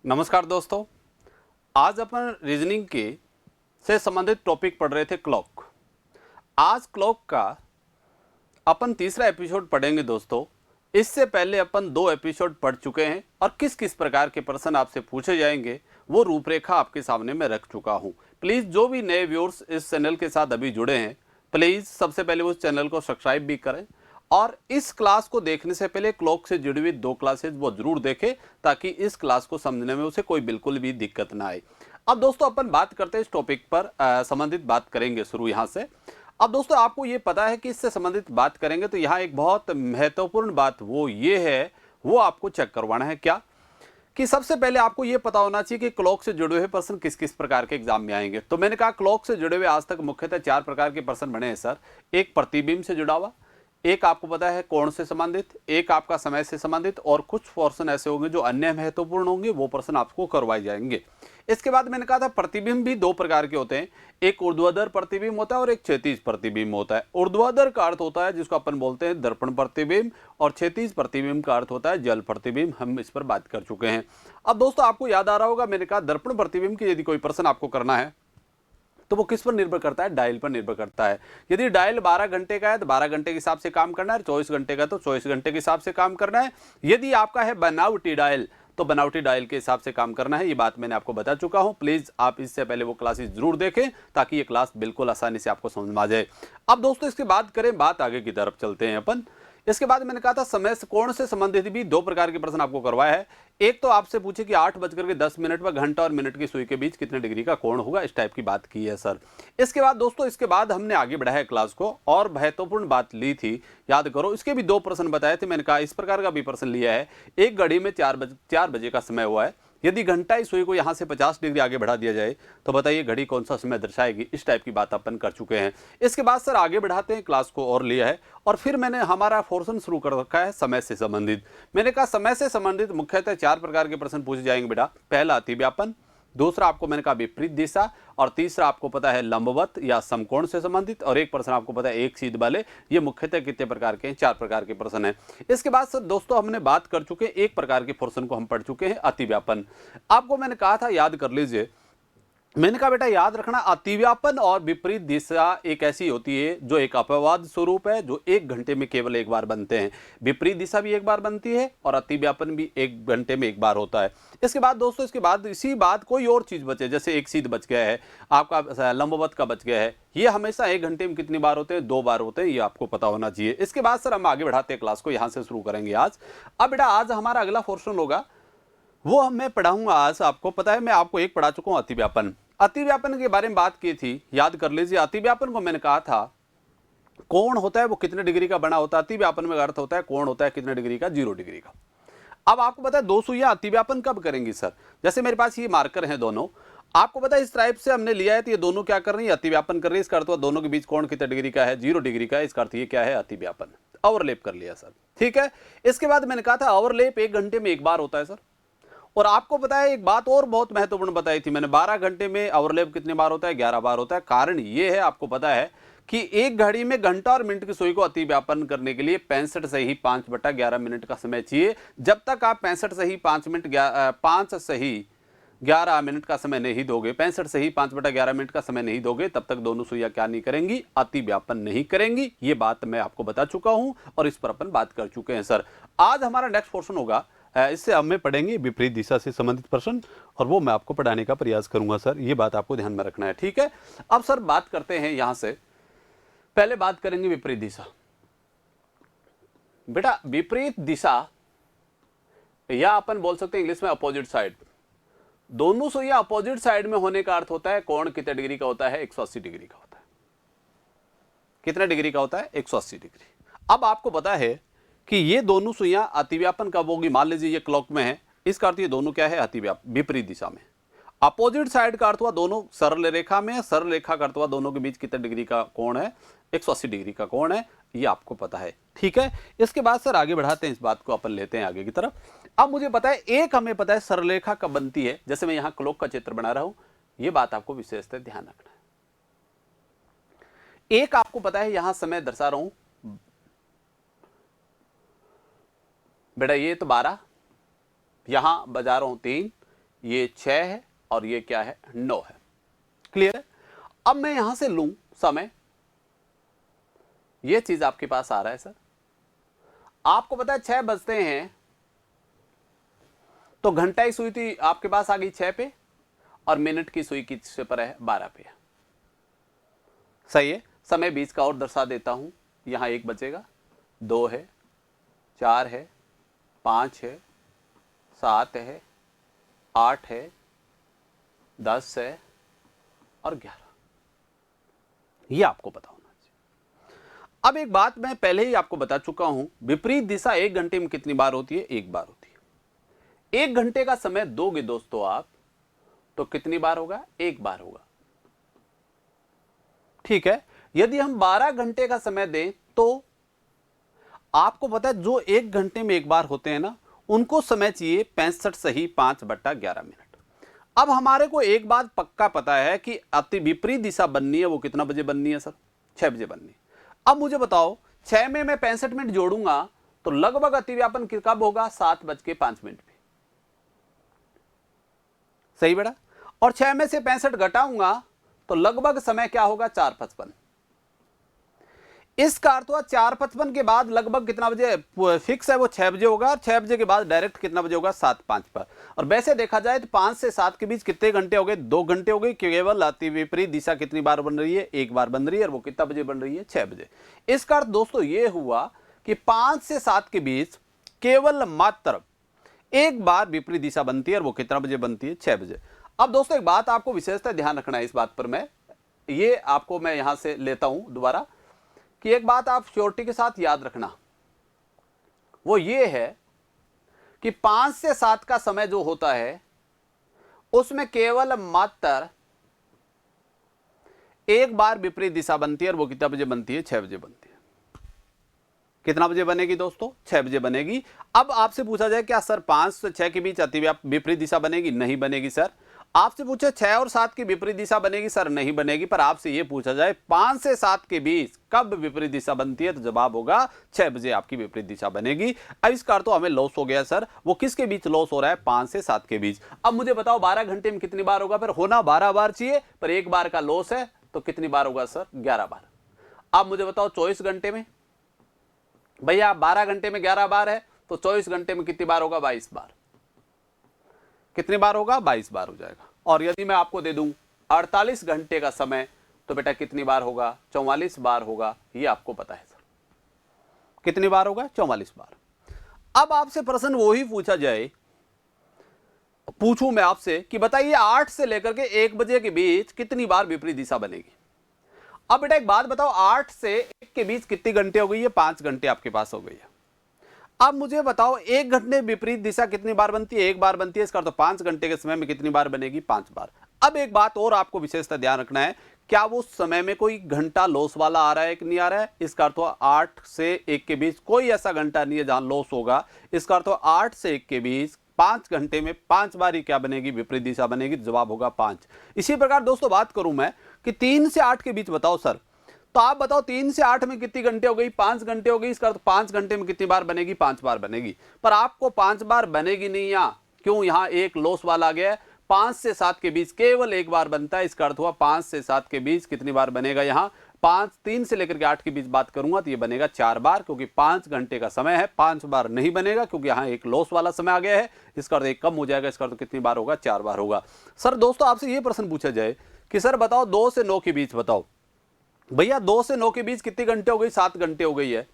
नमस्कार दोस्तों, आज अपन रीजनिंग के से संबंधित टॉपिक पढ़ रहे थे क्लॉक। आज क्लॉक का अपन तीसरा एपिसोड पढ़ेंगे दोस्तों। इससे पहले अपन 2 एपिसोड पढ़ चुके हैं और किस किस प्रकार के प्रश्न आपसे पूछे जाएंगे वो रूपरेखा आपके सामने मैं रख चुका हूं। प्लीज़ जो भी नए व्यूअर्स इस चैनल के साथ अभी जुड़े हैं, प्लीज़ सबसे पहले उस चैनल को सब्सक्राइब भी करें और इस क्लास को देखने से पहले क्लॉक से जुड़ी हुई 2 क्लासेज वो जरूर देखें ताकि इस क्लास को समझने में उसे कोई बिल्कुल भी दिक्कत ना आए। अब दोस्तों अपन बात करते हैं इस टॉपिक पर संबंधित बात करेंगे शुरू यहाँ से। अब दोस्तों आपको ये पता है कि इससे संबंधित बात करेंगे तो यहाँ एक बहुत महत्वपूर्ण बात वो ये है, वो आपको चेक करवाना है क्या कि सबसे पहले आपको ये पता होना चाहिए कि क्लॉक से जुड़े हुए प्रश्न किस किस प्रकार के एग्जाम में आएंगे। तो मैंने कहा क्लॉक से जुड़े हुए आज तक मुख्यतः 4 प्रकार के प्रश्न बने हैं सर। एक प्रतिबिंब से जुड़ा हुआ, एक आपको पता है कोण से संबंधित, एक आपका समय से संबंधित और कुछ प्रश्न ऐसे होंगे जो अन्य महत्वपूर्ण होंगे, वो प्रश्न आपको करवाए जाएंगे। इसके बाद मैंने कहा था प्रतिबिंब भी 2 प्रकार के होते हैं, एक ऊर्ध्वाधर प्रतिबिंब होता है और एक क्षैतिज प्रतिबिंब होता है। ऊर्ध्वाधर का अर्थ होता है जिसको अपन बोलते हैं दर्पण प्रतिबिंब और क्षैतिज प्रतिबिंब का अर्थ होता है जल प्रतिबिंब। हम इस पर बात कर चुके हैं। अब दोस्तों आपको याद आ रहा होगा मैंने कहा दर्पण प्रतिबिंब की यदि कोई प्रश्न आपको करना है तो वो किस पर निर्भर करता है, डायल पर निर्भर करता है। यदि डायल 12 घंटे का है तो 12 घंटे के हिसाब से काम करना है, 24 घंटे का तो 24 घंटे के हिसाब से काम करना है। यदि आपका है बनावटी डायल तो बनावटी डायल के हिसाब से काम करना है। ये बात मैंने आपको बता चुका हूं। प्लीज आप इससे पहले वो क्लासेस जरूर देखें ताकि ये क्लास बिल्कुल आसानी से आपको समझ में आ जाए। अब दोस्तों इसके बाद करें बात आगे की तरफ चलते हैं अपन। इसके बाद मैंने कहा था समय कोण से संबंधित भी 2 प्रकार के प्रश्न आपको करवाया है। एक तो आपसे पूछे कि 8:10 पर घंटा और मिनट की सुई के बीच कितने डिग्री का कोण होगा, इस टाइप की बात की है सर। इसके बाद दोस्तों इसके बाद हमने आगे बढ़ाया क्लास को और महत्वपूर्ण बात ली थी, याद करो। इसके भी 2 प्रश्न बताए थे। मैंने कहा इस प्रकार का भी प्रश्न लिया है। एक घड़ी में 4 बजे का समय हुआ है। यदि घंटा इस सुई को यहां से 50 डिग्री आगे बढ़ा दिया जाए तो बताइए घड़ी कौन सा समय दर्शाएगी, इस टाइप की बात अपन कर चुके हैं। इसके बाद सर आगे बढ़ाते हैं क्लास को और लिया है और फिर मैंने हमारा पोर्शन शुरू कर रखा है समय से संबंधित। मैंने कहा समय से संबंधित मुख्यतः 4 प्रकार के प्रश्न पूछे जाएंगे बेटा। पहला अतिव्यापन, दूसरा आपको मैंने कहा विपरीत दिशा और तीसरा आपको पता है लंबवत या समकोण से संबंधित और एक प्रश्न आपको पता है एक सीध वाले। ये मुख्यतः कितने प्रकार के हैं, 4 प्रकार के प्रश्न हैं। इसके बाद सर दोस्तों हमने बात कर चुके हैं, एक प्रकार के प्रश्न को हम पढ़ चुके हैं अतिव्यापन। आपको मैंने कहा था याद कर लीजिए, मैंने कहा बेटा याद रखना अतिव्यापन और विपरीत दिशा एक ऐसी होती है जो एक अपवाद स्वरूप है जो 1 घंटे में केवल एक बार बनते हैं। विपरीत दिशा भी एक बार बनती है और अतिव्यापन भी 1 घंटे में एक बार होता है। इसके बाद दोस्तों इसके बाद इसी बात कोई और चीज बचे, जैसे एक सीध बच गया है, आपका लंबवत का बच गया है। ये हमेशा 1 घंटे में कितनी बार होते हैं, 2 बार होते हैं, ये आपको पता होना चाहिए। इसके बाद सर हम आगे बढ़ाते हैं क्लास को, यहां से शुरू करेंगे आज। अब बेटा आज हमारा अगला पोर्शन होगा वो मैं पढ़ाऊंगा आज। आपको पता है मैं आपको एक पढ़ा चुका हूं अतिव्यापन। अतिव्यापन के बारे में बात की थी, याद कर लीजिए। अतिव्यापन को मैंने कहा था कोण होता है वो कितने डिग्री का बना होता है। अतिव्यापन में अर्थ होता है कोण होता है कितने डिग्री का, 0 डिग्री का। अब आपको पता है 2 सुइयां अतिव्यापन कब करेंगी सर, जैसे मेरे पास ये मार्कर हैं दोनों, आपको पता है इस टाइप से हमने लिया है तो ये दोनों क्या कर रही है, अतिव्यापन कर रही है। इसका अर्थ हुआ दोनों के बीच कोण कितने डिग्री का है, 0 डिग्री का है। इसका अर्थ ये क्या है, अतिव्यापन। ओवरलैप कर लिया सर, ठीक है। इसके बाद मैंने कहा था ओवरलैप 1 घंटे में एक बार होता है सर। और आपको पता है एक बात और बहुत महत्वपूर्ण बताई थी मैंने, 12 घंटे में ओवरलैप कितने बार होता है, 11 बार होता है। कारण ये है आपको पता है कि एक घड़ी में घंटा और मिनट की सुई को अतिव्यापन करने के लिए 65 सही 5/11 मिनट का समय चाहिए। जब तक आप 65 सही 5 सही 11 मिनट का समय नहीं दोगे, 65 सही 5/11 मिनट का समय नहीं दोगे, तब तक दोनों सुइयां क्या नहीं करेंगी, अतिव्यापन नहीं करेंगी। ये बात मैं आपको बता चुका हूं और इस पर अपन बात कर चुके हैं सर। आज हमारा नेक्स्ट पोर्शन होगा, इससे हमें पढ़ेंगे विपरीत दिशा से संबंधित प्रश्न और वो मैं आपको पढ़ाने का प्रयास करूंगा सर। ये बात आपको ध्यान में रखना है, ठीक है। अब सर बात करते हैं यहां से, पहले बात करेंगे विपरीत दिशा। बेटा विपरीत दिशा या अपन बोल सकते हैं इंग्लिश में अपोजिट साइड, दोनों सुइयां अपोजिट साइड में होने का अर्थ होता है कोण कितने डिग्री का होता है, 180 डिग्री का होता है। कितने डिग्री का होता है, 180 डिग्री। अब आपको पता है कि ये दोनों सुइयां अतिव्यापन कब होगी, मान लीजिए ये क्लॉक में है, इसका अर्थ ये दोनों क्या है, अतिव्यापन विपरीत दिशा में। अपोजिट साइड का अर्थ हुआ दोनों सरल रेखा में, सरल रेखा का अर्थ हुआ दोनों के बीच कितने डिग्री का कोण है, 180 डिग्री का कोण है। ये आपको पता है, ठीक है। इसके बाद सर आगे बढ़ाते हैं, इस बात को अपन लेते हैं आगे की तरफ। अब मुझे पता है एक हमें पता है सरल रेखा कब बनती है, जैसे मैं यहां क्लॉक का चित्र बना रहा हूं, यह बात आपको विशेषतः ध्यान रखना है। एक आपको पता है यहां समय दर्शा रहा हूं बेटा, ये तो 12, यहां बजा रहा हूं 3, ये 6 है और ये क्या है 9 है। क्लियर है? अब मैं यहां से लूं समय, ये चीज आपके पास आ रहा है सर। आपको पता है 6 बजते हैं तो घंटा की सुई थी आपके पास आ गई 6 पे और मिनट की सुई किस पर है 12 पे। सही है। समय 20 का और दर्शा देता हूं, यहां 1 बचेगा, 2 है, 4 है, 5 है, 7 है, 8 है, 10 है और 11। ये आपको पता होना चाहिए। अब एक बात मैं पहले ही आपको बता चुका हूं, विपरीत दिशा 1 घंटे में कितनी बार होती है? 1 बार होती है। 1 घंटे का समय दोगे दोस्तों आप तो कितनी बार होगा? 1 बार होगा। ठीक है। यदि हम 12 घंटे का समय दें तो आपको पता है जो 1 घंटे में 1 बार होते हैं ना, उनको समय चाहिए 65 सही 5/11 मिनट। अब हमारे को एक बात पक्का पता है कि अति विपरीत दिशा बननी है, वो कितना बजे बननी है सर? 6 बजे बननी है। अब मुझे बताओ 6 में मैं 65 मिनट जोड़ूंगा तो लगभग अतिव्यापन कब होगा? 7:05 पे। सही बेटा? और 6 में से 65 घटाऊंगा तो लगभग समय क्या होगा? 4:55। इसका अर्थ हुआ 4:55 के बाद लगभग कितना बजे फिक्स है? वो 6 बजे होगा और 6 बजे के बाद डायरेक्ट कितना बजे होगा? 7:05 पर। और वैसे देखा जाए तो 5 से 7 के बीच कितने घंटे हो गए? 2 घंटे हो गए। केवल अति विपरीत दिशा कितनी बार बन रही है? 1 बार बन रही है और वो कितना बजे बन रही है? 6 बजे। इसका अर्थ दोस्तों ये हुआ कि 5 से 7 के बीच केवल मात्र 1 बार विपरीत दिशा बनती है और वो कितना बजे बनती है? 6 बजे। अब दोस्तों एक बात आपको विशेषतः ध्यान रखना है इस बात पर, मैं ये आपको मैं यहां से लेता हूं दोबारा कि एक बात आप श्योरिटी के साथ याद रखना, वो ये है कि 5 से 7 का समय जो होता है उसमें केवल मात्र 1 बार विपरीत दिशा बनती है और वो कितना बजे बनती है? 6 बजे बनती है। कितना बजे बनेगी दोस्तों? 6 बजे बनेगी। अब आपसे पूछा जाए क्या सर 5 से 6 के बीच अति विपरीत दिशा बनेगी? नहीं बनेगी सर। आपसे पूछे 6 और 7 की विपरीत दिशा बनेगी? सर नहीं बनेगी। पर आपसे यह पूछा जाए 5 से 7 के बीच कब विपरीत दिशा बनती है? तो जवाब होगा 6 बजे आपकी विपरीत दिशा बनेगी। अब इसका अर्थ तो हमें लॉस हो गया सर। वो किसके बीच लॉस हो रहा है? 5 से 7 के बीच। अब मुझे बताओ 12 घंटे में कितनी बार होगा? फिर होना 12 बार चाहिए, पर 1 बार का लॉस है तो कितनी बार होगा सर? 11 बार। अब मुझे बताओ 24 घंटे में, भैया 12 घंटे में 11 बार है तो 24 घंटे में कितनी बार होगा? 22 बार। कितनी बार होगा? 22 बार हो जाएगा। और यदि मैं आपको दे दूं 48 घंटे का समय तो बेटा कितनी बार होगा? 44 बार होगा। ये आपको पता है सर। कितनी बार होगा? 44 बार। अब आपसे प्रश्न वही पूछा जाए, पूछूं मैं आपसे कि बताइए 8 से लेकर के 1 बजे के बीच कितनी बार विपरीत दिशा बनेगी? अब बेटा एक बात बताओ, 8 से 1 के बीच कितनी घंटे हो गई है? 5 घंटे आपके पास हो गई है। अब मुझे बताओ 1 घंटे विपरीत दिशा कितनी बार बनती है? 1 बार बनती है। इसका तो 5 घंटे के समय में कितनी बार बनेगी? 5 बार। अब एक बात और आपको विशेषता ध्यान रखना है, क्या वो समय में कोई घंटा लॉस वाला आ रहा है कि नहीं आ रहा है? इसका अर्थ 8 से 1 के बीच कोई ऐसा घंटा नहीं है जहां लॉस होगा। इसका अर्थ 8 से 1 के बीच 5 घंटे में 5 बार ही क्या बनेगी? विपरीत दिशा बनेगी। जवाब होगा 5। इसी प्रकार दोस्तों बात करूं मैं कि 3 से 8 के बीच बताओ सर, तो आप बताओ 3 से 8 में कितनी घंटे हो गई? 5 घंटे हो गई। इसका अर्थ 5 घंटे में कितनी बार बनेगी? 5 बार बनेगी। पर आपको 5 बार बनेगी नहीं, यहां क्यों? यहां एक लॉस वाला आ गया है। 5 से 7 के बीच केवल 1 बार बनता है। इसका अर्थ हुआ 5 से 7 के बीच कितनी बार बनेगा? यहां 3 से लेकर के 8 के बीच बात करूंगा तो ये बनेगा 4 बार, क्योंकि 5 घंटे का समय है। 5 बार नहीं बनेगा क्योंकि यहां एक लॉस वाला समय आ गया है। इसका अर्थ एक कम हो जाएगा। इसका अर्थ कितनी बार होगा? 4 बार होगा। सर दोस्तों आपसे ये प्रश्न पूछा जाए कि सर बताओ 2 से 9 के बीच बताओ, भैया 2 से 9 के बीच कितनी घंटे हो गई? 7 घंटे हो गई है।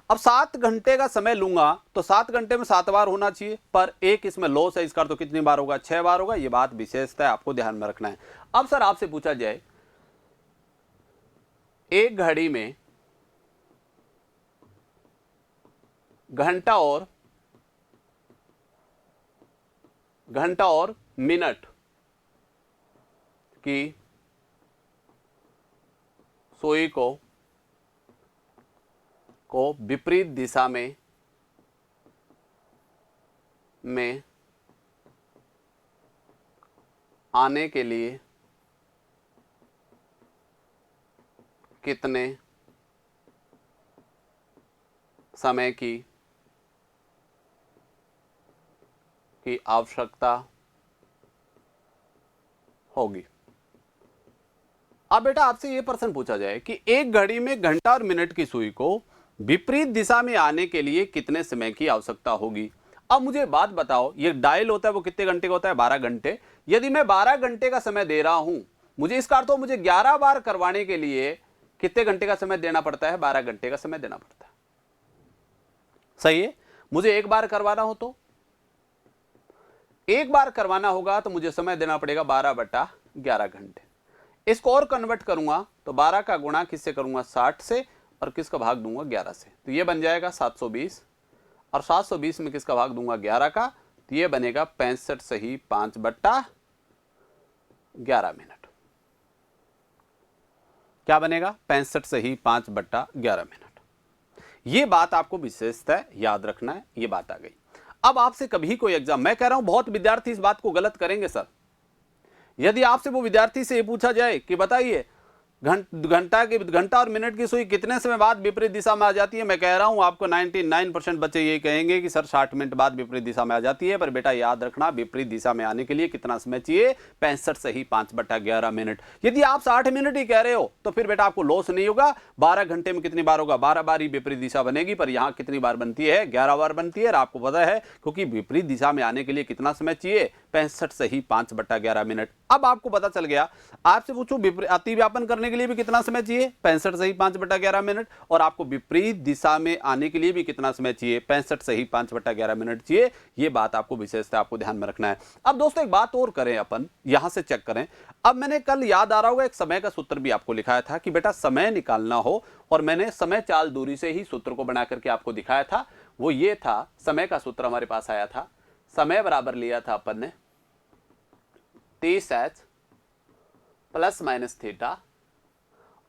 अब 7 घंटे का समय लूंगा तो 7 घंटे में 7 बार होना चाहिए, पर एक इसमें लॉस है। इसका तो कितनी बार होगा? 6 बार होगा। ये बात विशेषता है, आपको ध्यान में रखना है। अब सर आपसे पूछा जाए एक घड़ी में घंटा और मिनट की सुई को विपरीत दिशा में आने के लिए कितने समय की आवश्यकता होगी। अब बेटा आपसे ये प्रश्न पूछा जाए कि एक घड़ी में घंटा और मिनट की सुई को विपरीत दिशा में आने के लिए कितने समय की आवश्यकता होगी। अब मुझे बात बताओ, ये डायल होता है वो कितने घंटे का होता है? 12 घंटे। यदि मैं 12 घंटे का समय दे रहा हूं, मुझे इसका अर्थ हो मुझे 11 बार करवाने के लिए कितने घंटे का समय देना पड़ता है? 12 घंटे का समय देना पड़ता है। सही है। मुझे एक बार करवाना हो तो एक बार करवाना होगा तो मुझे समय देना पड़ेगा 12/11 घंटे। इसको और कन्वर्ट करूंगा तो 12 का गुणा किससे करूंगा? 60 से, और किसका भाग दूंगा? 11 से। तो ये बन जाएगा 720, और 720 में किसका भाग दूंगा? 11 का। तो ये बनेगा 65 सही 5/11 मिनट। क्या बनेगा? 65 सही 5/11 मिनट। ये बात आपको विशेषतः याद रखना है, ये बात आ गई। अब आपसे कभी कोई एग्जाम, मैं कह रहा हूं बहुत विद्यार्थी इस बात को गलत करेंगे सर। यदि आपसे वो विद्यार्थी से ये पूछा जाए कि बताइए घंटा और मिनट की सुई कितने समय बाद विपरीत दिशा में आ जाती है, मैं कह रहा हूं आपको 99% बच्चे यही कहेंगे कि सर 60 मिनट बाद विपरीत दिशा में आ जाती है। पर बेटा याद रखना, विपरीत दिशा में आने के लिए कितना समय चाहिए? 65 सही 5/11 मिनट। यदि आप 60 मिनट ही कह रहे हो तो फिर बेटा आपको लॉस नहीं होगा। 12 घंटे में कितनी बार होगा? 12 बार ही विपरीत दिशा बनेगी, पर यहां कितनी बार बनती है? 11 बार बनती है। और आपको पता है क्योंकि विपरीत दिशा में आने के लिए कितना समय चाहिए? 65 सही 5/11 मिनट। अब आपको पता चल गया। आपसे पूछो अतिव्यापन करने के लिए भी कितना समय चाहिए? 65 सही 5/11 मिनट। और आपको विपरीत दिशा में आने के लिए भी कितना समय चाहिए? 65 सही 5/11 मिनट चाहिए। ये बात आपको विशेषता आपको ध्यान में रखना है। अब दोस्तों एक बात और करें, अपन यहां से चेक करें। अब मैंने कल, याद आ रहा होगा, एक समय का सूत्र भी आपको लिखाया था कि बेटा समय निकालना हो, और मैंने समय चाल दूरी से ही सूत्र को बना करके आपको दिखाया था। वो ये था, समय का सूत्र हमारे पास आया था, समय बराबर लिया था अपन ने 30h प्लस माइनस थीटा,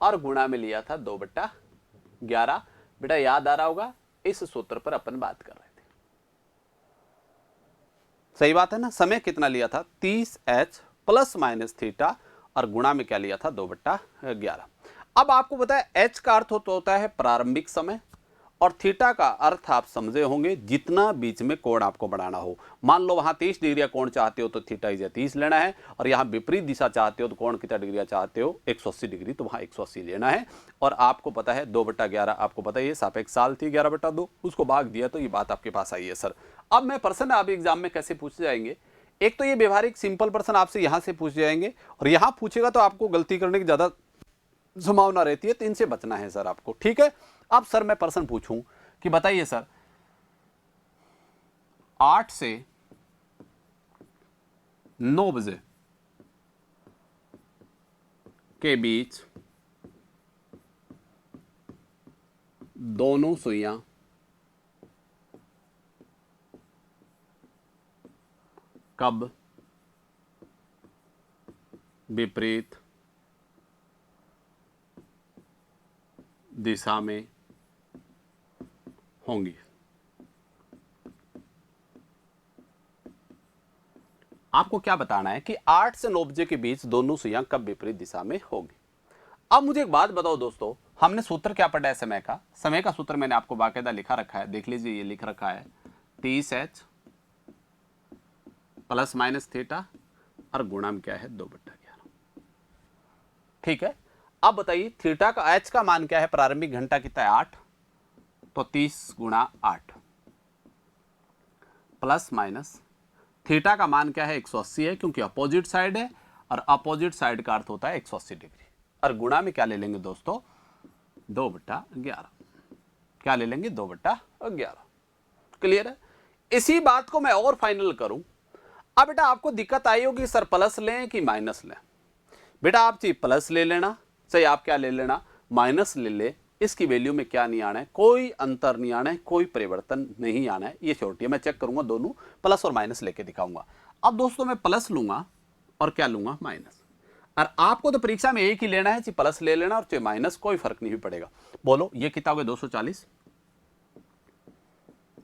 और गुणा में लिया था 2/11। बेटा याद आ रहा होगा, इस सूत्र पर अपन बात कर रहे थे। सही बात है ना? समय कितना लिया था? 30h प्लस माइनस थीटा, और गुणा में क्या लिया था? 2/11। अब आपको पता है h का अर्थ होता है प्रारंभिक समय, और थीटा का अर्थ आप समझे होंगे जितना बीच में कोण आपको बढ़ाना हो। मान लो वहां 30 डिग्री कोण चाहते हो तो थीटा इज 30 लेना है, और यहां विपरीत दिशा चाहते हो तो कोण कितना डिग्री चाहते हो? 180 डिग्री, तो वहां 180 लेना है। और आपको पता है 2/11, आपको पता है ये सापेक्ष साल थी, 11/2, उसको भाग दिया तो ये बात आपके पास आई है सर। अब मैं प्रश्न आप एग्जाम में कैसे पूछ जाएंगे? एक तो ये व्यवहारिक सिंपल प्रश्न आपसे यहां से पूछ जाएंगे, और यहां पूछेगा तो आपको गलती करने की ज्यादा संभावना रहती है, तो इनसे बचना है सर आपको। ठीक है। अब सर मैं प्रश्न पूछूं कि बताइए सर, 8 से 9 बजे के बीच दोनों सुइयां कब विपरीत दिशा में होंगी? आपको क्या बताना है कि 8 से 9 बजे के बीच दोनों सुइयां कब विपरीत दिशा में होंगी। अब मुझे एक बात बताओ दोस्तों, हमने सूत्र क्या पढ़ा है समय का? समय का सूत्र मैंने आपको बाकायदा लिखा रखा है, देख लीजिए, ये लिख रखा है 30h प्लस माइनस थीटा, और गुणा में क्या है? 2/11। ठीक है। अब बताइए थीटा का, h का मान क्या है? प्रारंभिक घंटा कितना है? 8, तो 30 गुणा 8 प्लस माइनस थीटा का मान क्या है? 180 है, क्योंकि अपोजिट साइड है, और अपोजिट साइड का अर्थ होता है 180 डिग्री। और गुणा में क्या ले लेंगे दोस्तों? 2/11। क्या ले लेंगे? 2/11। क्लियर है? इसी बात को मैं और फाइनल करूं। अब बेटा आपको दिक्कत आई होगी सर प्लस लें कि माइनस लें। बेटा आप चाहे प्लस ले लेना, चाहे आप क्या ले लेना, माइनस ले ले, इसकी वैल्यू में क्या नहीं आना है? कोई अंतर नहीं आना है, कोई परिवर्तन नहीं आना है। ये छोटी है, मैं चेक करूंगा, दोनों प्लस और माइनस लेके दिखाऊंगा। अब दोस्तों मैं प्लस लूंगा और क्या लूंगा? माइनस। और आपको तो परीक्षा में एक ही लेना है, चाहे प्लस ले लेना और चाहे माइनस, कोई फर्क नहीं पड़ेगा। बोलो ये कितना हो गया? 240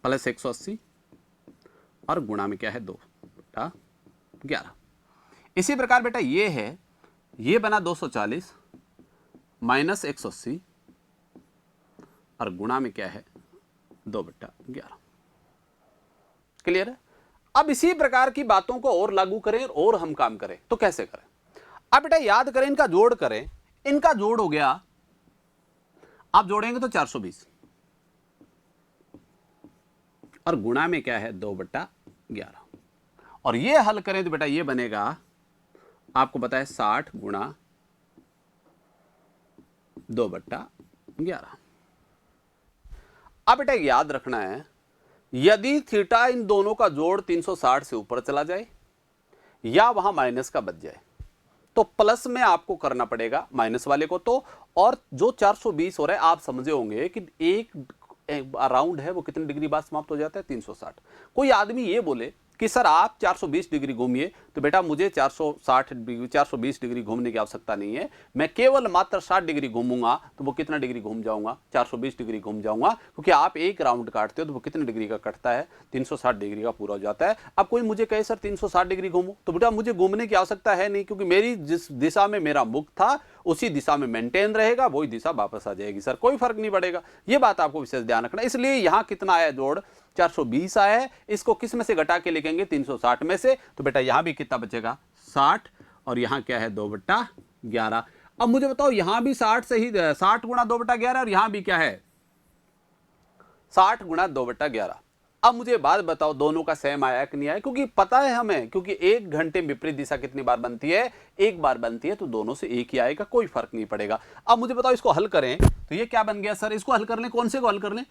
प्लस 180, और गुणा में क्या है? 2/11। इसी प्रकार बेटा ये है, ये बना 240 माइनस 180, और गुणा में क्या है? 2/11। क्लियर है? अब इसी प्रकार की बातों को और लागू करें और हम काम करें तो कैसे करें? अब बेटा याद करें, इनका जोड़ करें, इनका जोड़ हो गया, आप जोड़ेंगे तो 420 और गुणा में क्या है 2/11 और ये हल करें तो बेटा ये बनेगा, आपको पता है 60 गुणा 2/11। अब बेटा याद रखना है, यदि थीटा इन दोनों का जोड़ 360 से ऊपर चला जाए या वहां माइनस का बच जाए तो प्लस में आपको करना पड़ेगा माइनस वाले को। तो और जो 420 हो रहा है, आप समझे होंगे कि एक राउंड है वो कितने डिग्री बाद समाप्त हो जाता है 360। कोई आदमी ये बोले कि सर आप 420 डिग्री घूमिए, तो बेटा मुझे 420 डिग्री घूमने की आवश्यकता नहीं है, मैं केवल मात्र 60 डिग्री घूमूंगा तो वो कितना डिग्री घूम जाऊंगा, 420 डिग्री घूम जाऊंगा, क्योंकि आप एक राउंड काटते हो तो वो कितने डिग्री का कटता है, 360 डिग्री का पूरा हो जाता है। अब कोई मुझे कहे सर 360 डिग्री घूमो, तो बेटा मुझे घूमने की आवश्यकता है नहीं, क्योंकि मेरी जिस दिशा में मेरा मुख था उसी दिशा में मेंटेन रहेगा, वही दिशा वापस आ जाएगी सर, कोई फर्क नहीं पड़ेगा। ये बात आपको विशेष ध्यान रखना। इसलिए यहां कितना आया जोड़ 420 आया है, इसको किस में से घटा के लिखेंगे 360 में से, तो बेटा यहां भी कितना बचेगा 60 और यहां क्या है 2/11। अब मुझे बताओ यहां भी 60 से ही 60 गुणा 2/11 और यहां भी क्या है 60 गुणा 2/11। अब मुझे बात बताओ दोनों का सेम आया कि नहीं आया, क्योंकि पता है हमें, क्योंकि एक घंटे में विपरीत दिशा कितनी बार बनती है, एक बार बनती है, तो दोनों से एक ही आएगा, कोई फर्क नहीं पड़ेगा। अब मुझे बताओ इसको हल करें तो ये क्या बन गया सर, इसको हल कर लें, कौन से को हल कर लें,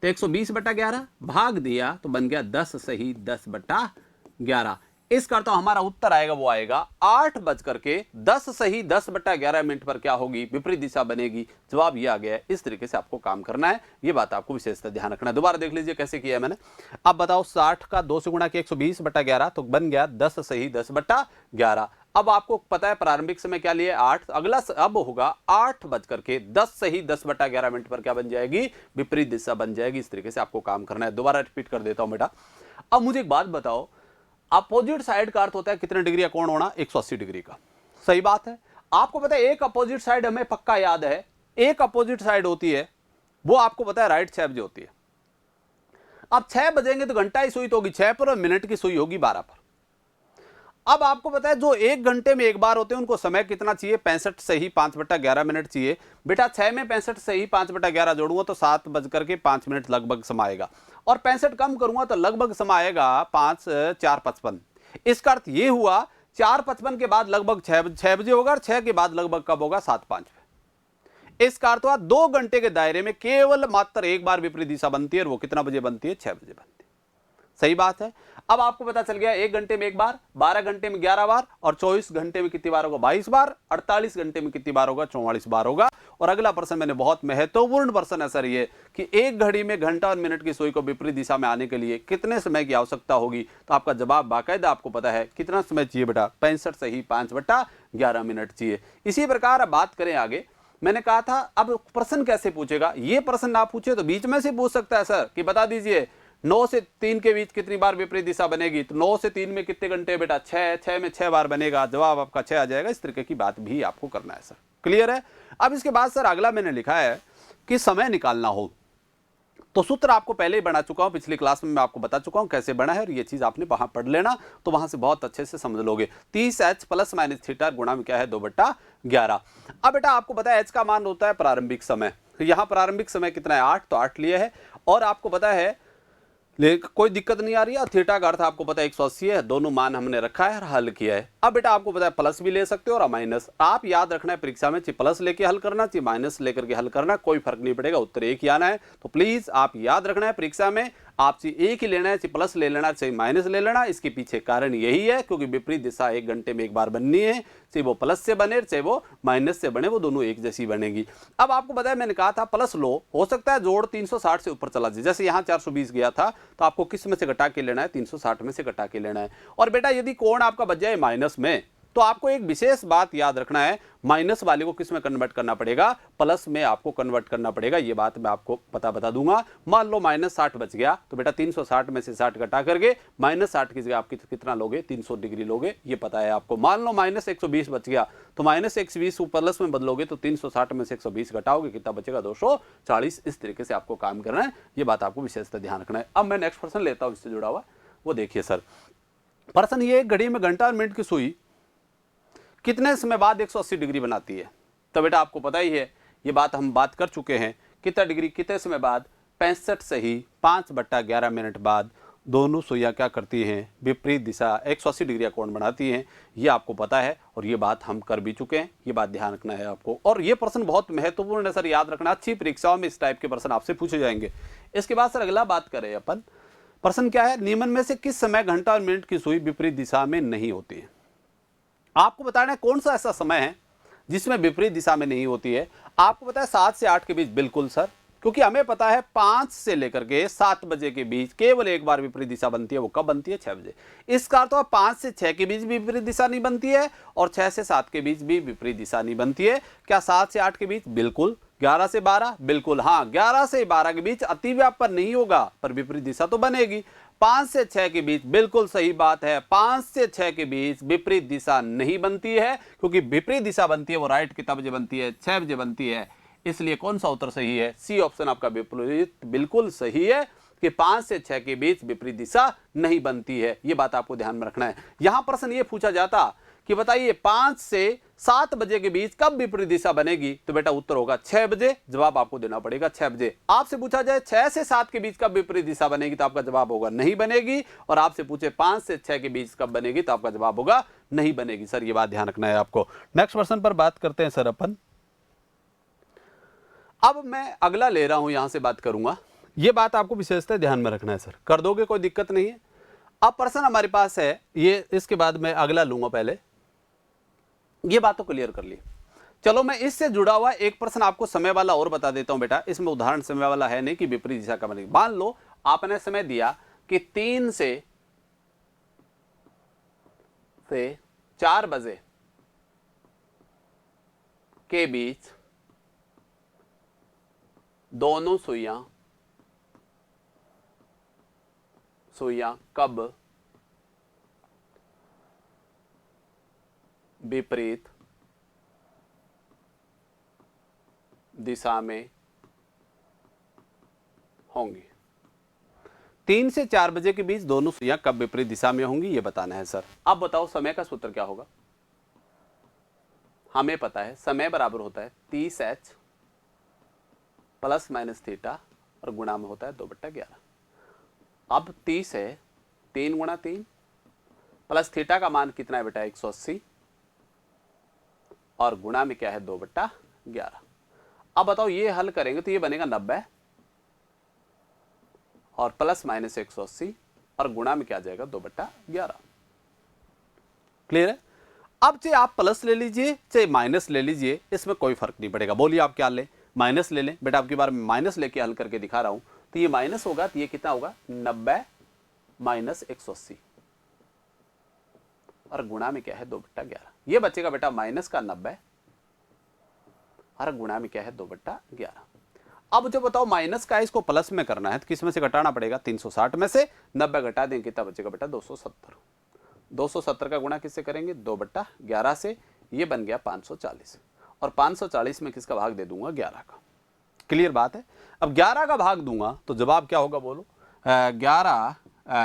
तो 120/11 भाग दिया तो बन गया 10 सही 10/11। इसका तो हमारा उत्तर आएगा वो आएगा 8:10 सही 10/11 पर क्या होगी विपरीत दिशा बनेगी। जवाब ये आ गया है। इस तरीके से आपको काम करना है, ये बात आपको विशेषता ध्यान रखना है। दोबारा देख लीजिए कैसे किया है मैंने। अब बताओ 60 का 2 से गुणा किया 120/11 तो बन गया 10 सही 10/11। अब आपको पता है प्रारंभिक समय क्या लिए 8, अगला अब होगा 8:10 सही 10/11 पर क्या बन जाएगी विपरीत दिशा बन जाएगी। इस तरीके से आपको काम करना है। दोबारा रिपीट कर देता हूं बेटा। अब मुझे एक बात बताओ, अपोजिट साइड का अर्थ होता है कितने डिग्री का कोण होना, 180 डिग्री का। सही बात है। आपको पता है एक अपोजिट साइड हमें पक्का याद है, एक अपोजिट साइड होती है वो आपको पता है राइट 6 बजे होती है। अब 6 बजेंगे तो घंटा ही सुई तो होगी 6 पर और मिनट की सुई होगी 12 पर। अब आपको पता है जो एक घंटे में एक बार होते हैं उनको समय कितना चाहिए 65 सही 5/11 चाहिए। बेटा 6 में 65 सही 5/11 जोड़ूंगा तो 7:05 लगभग समय आएगा, और 65 कम करूंगा तो लगभग समय आएगा 4:55। इसका अर्थ ये हुआ 4:55 के बाद लगभग 6 बजे होगा और 6 के बाद लगभग कब होगा 7:05। इसका अर्थ हुआ 2 घंटे के दायरे में केवल मात्र एक बार विपरीत दिशा बनती है, और वो कितना बजे बनती है 6 बजे बनती है। सही बात है। अब आपको पता चल गया एक घंटे में एक बार, 12 घंटे में 11 बार, और 24 घंटे में कितनी बार होगा 22 बार, 48 घंटे में कितनी बार होगा 44 बार होगा। और अगला प्रश्न मैंने बहुत महत्वपूर्ण प्रश्न है सर ये, कि एक घड़ी में घंटा और मिनट की सुई को विपरीत दिशा में आने के लिए कितने समय की आवश्यकता होगी। तो आपका जवाब बाकायदा आपको पता है कितना समय चाहिए बेटा 65 सही 5/11 मिनट चाहिए। इसी प्रकार अब बात करें आगे, मैंने कहा था अब प्रश्न कैसे पूछेगा, ये प्रश्न ना पूछे तो बीच में से पूछ सकता है सर कि बता दीजिए 9 से 3 के बीच कितनी बार विपरीत दिशा बनेगी, तो 9 से 3 में कितने घंटे बेटा 6, 6 में 6 बार बनेगा, जवाब आपका 6 आ जाएगा। इस तरीके की बात भी आपको करना है सर। क्लियर है। अब इसके बाद सर अगला मैंने लिखा है कि समय निकालना हो, तो सूत्र आपको पहले ही बना चुका हूं, पिछली क्लास में मैं आपको बता चुका हूं कैसे बना है, और ये चीज आपने वहां पढ़ लेना तो वहां से बहुत अच्छे से समझ लोगे। 30h प्लस माइनस थीटा गुणा में क्या है 2/11। अब बेटा आपको पता है h का मान होता है प्रारंभिक समय, यहां प्रारंभिक समय कितना है 8, तो 8 लिए है। और आपको पता है कोई दिक्कत नहीं आ रही है, थीटा का अर्थ आपको पता है 180 है, दोनों मान हमने रखा है और हल किया है। अब बेटा आपको पता है प्लस भी ले सकते हो और माइनस। आप याद रखना है परीक्षा में चाहे प्लस लेके हल करना चाहे माइनस लेकर के हल करना, कोई फर्क नहीं पड़ेगा, उत्तर एक ही आना है। तो प्लीज आप याद रखना है परीक्षा में आप चाहे एक ही लेना है, चाहे प्लस ले लेना चाहे माइनस ले लेना। इसके पीछे कारण यही है क्योंकि विपरीत दिशा एक घंटे में एक बार बननी है, चाहे वो प्लस से बने चाहे वो माइनस से बने, वो दोनों एक जैसी बनेगी। अब आपको पता है मैंने कहा था प्लस लो, हो सकता है जोड़ 360 से ऊपर चला जाए, जैसे यहाँ 420 गया था तो आपको किस में से घटा के लेना है 360 में से घटा के लेना है। और बेटा यदि कोण आपका बच जाए माइनस में तो आपको एक विशेष बात याद रखना है, माइनस वाले को किस में कन्वर्ट करना पड़ेगा प्लस में आपको कन्वर्ट करना पड़ेगा। ये बात मैं आपको बता दूंगा। मान लो -60 बच गया तो बेटा 360 में से 60 घटा करके -60 की जगह आप कितना लोगे 300 डिग्री लोगे, ये पता है आपको। मान लो -120 बच गया तो -120 को प्लस में बदलोगे तो 360 में से 120 घटाओगे कितना बचेगा 240। इस तरीके से आपको काम करना है, ये बात आपको विशेषता ध्यान रखना है। अब मैं नेक्स्ट प्रश्न लेता हूं इससे जुड़ा हुआ, वो देखिए सर। प्रश्न ये घड़ी में घंटा और मिनट की सुई कितने समय बाद 180 डिग्री बनाती है? तो बेटा आपको पता ही है, ये बात हम बात कर चुके हैं। कितना डिग्री कितने समय बाद? 65 से ही 5/11 मिनट बाद दोनों सुइयां क्या करती हैं? विपरीत दिशा 180 डिग्री का कोण बनाती हैं। ये आपको पता है और ये बात हम कर भी चुके हैं। ये बात ध्यान रखना है आपको। और ये प्रश्न बहुत महत्वपूर्ण है सर, याद रखना। अच्छी परीक्षाओं में इस टाइप के प्रश्न आपसे पूछे जाएंगे। इसके बाद सर अगला बात करें अपन, प्रश्न क्या है? निम्न में से किस समय घंटा और मिनट की सुई विपरीत दिशा में नहीं होती है? आपको बताना है कौन सा ऐसा समय है जिसमें विपरीत दिशा में नहीं होती है। आपको पता है 7 से 8 के बीच, बिल्कुल सर, क्योंकि हमें पता है 5 से लेकर के 7 बजे के बीच केवल एक बार विपरीत दिशा बनती है। वो कब बनती है? 6 बजे। इसका अर्थ 5 से 6 के बीच भी विपरीत दिशा नहीं बनती है और 6 से 7 के बीच भी विपरीत दिशा नहीं बनती है। क्या 7 से 8 के बीच? बिल्कुल। 11 से 12? बिल्कुल हाँ, 11 से 12 के बीच अतिव्यापन नहीं होगा पर विपरीत दिशा तो बनेगी। 5 से 6 के बीच, बिल्कुल सही बात है, 5 से 6 के बीच विपरीत दिशा नहीं बनती है, क्योंकि विपरीत दिशा बनती है वो राइट कितना बजे बनती है? 6 बजे बनती है। इसलिए कौन सा उत्तर सही है? सी ऑप्शन आपका विपरीत बिल्कुल सही है कि 5 से 6 के बीच विपरीत दिशा नहीं बनती है। यह बात आपको ध्यान में रखना है। यहां प्रश्न यह पूछा जाता कि बताइए 5 से 7 बजे के बीच कब विपरीत दिशा बनेगी? तो बेटा उत्तर होगा 6 बजे। जवाब आपको देना पड़ेगा 6 बजे। आपसे पूछा जाए 6 से 7 के बीच कब विपरीत दिशा बनेगी, तो आपका जवाब होगा नहीं बनेगी। और आपसे पूछे 5 से 6 के बीच कब बनेगी, तो आपका जवाब होगा नहीं बनेगी। सर ये बात ध्यान रखना है आपको। नेक्स्ट प्रश्न पर बात करते हैं सर अपन। अब मैं अगला ले रहा हूं, यहां से बात करूंगा। यह बात आपको विशेषतः ध्यान में रखना है सर, कर दोगे कोई दिक्कत नहीं है। अब प्रश्न हमारे पास है ये, इसके बाद मैं अगला लूंगा। पहले ये बात तो क्लियर कर ली। चलो मैं इससे जुड़ा हुआ एक प्रश्न आपको समय वाला और बता देता हूं बेटा। इसमें उदाहरण समय वाला है नहीं कि विपरीत दिशा का बनेगी। मान लो आपने समय दिया कि 3 से 4 बजे के बीच दोनों सुइयां कब विपरीत दिशा में होंगी? 3 से 4 बजे के बीच दोनों सुइयां कब विपरीत दिशा में होंगी, यह बताना है सर। अब बताओ समय का सूत्र क्या होगा? हमें पता है समय बराबर होता है 30h प्लस माइनस थीटा और गुणा में होता है 2/11। अब 30 है, 3 गुणा 3 प्लस थीटा का मान कितना है बेटा? 180 और गुणा में क्या है? 2/11। अब बताओ ये हल करेंगे तो ये बनेगा 90 और प्लस माइनस 180 और गुणा में क्या जाएगा? 2/11। क्लियर है? अब चाहे आप प्लस ले लीजिए चाहे माइनस ले लीजिए, इसमें कोई फर्क नहीं पड़ेगा। बोलिए आप क्या ले? माइनस ले लें बेटा। आपकी बार माइनस लेके हल करके दिखा रहा हूं, तो ये माइनस होगा तो ये कितना होगा? 90 माइनस 180 और गुणा में क्या है? 2/11। ये बचेगा बेटा माइनस का 90 और गुणा में क्या है? 2/11। अब जो बताओ माइनस का है, इसको प्लस में करना है तो किस में से घटाना पड़ेगा? 360 में से 90 घटा दें, कितना बचेगा बेटा? 270। 270 का गुणा किससे करेंगे? 2/11 से। ये बन गया 540 और 540 में किसका भाग दे दूंगा? 11 का। क्लियर बात है? अब 11 का भाग दूंगा तो जवाब क्या होगा बोलो? 11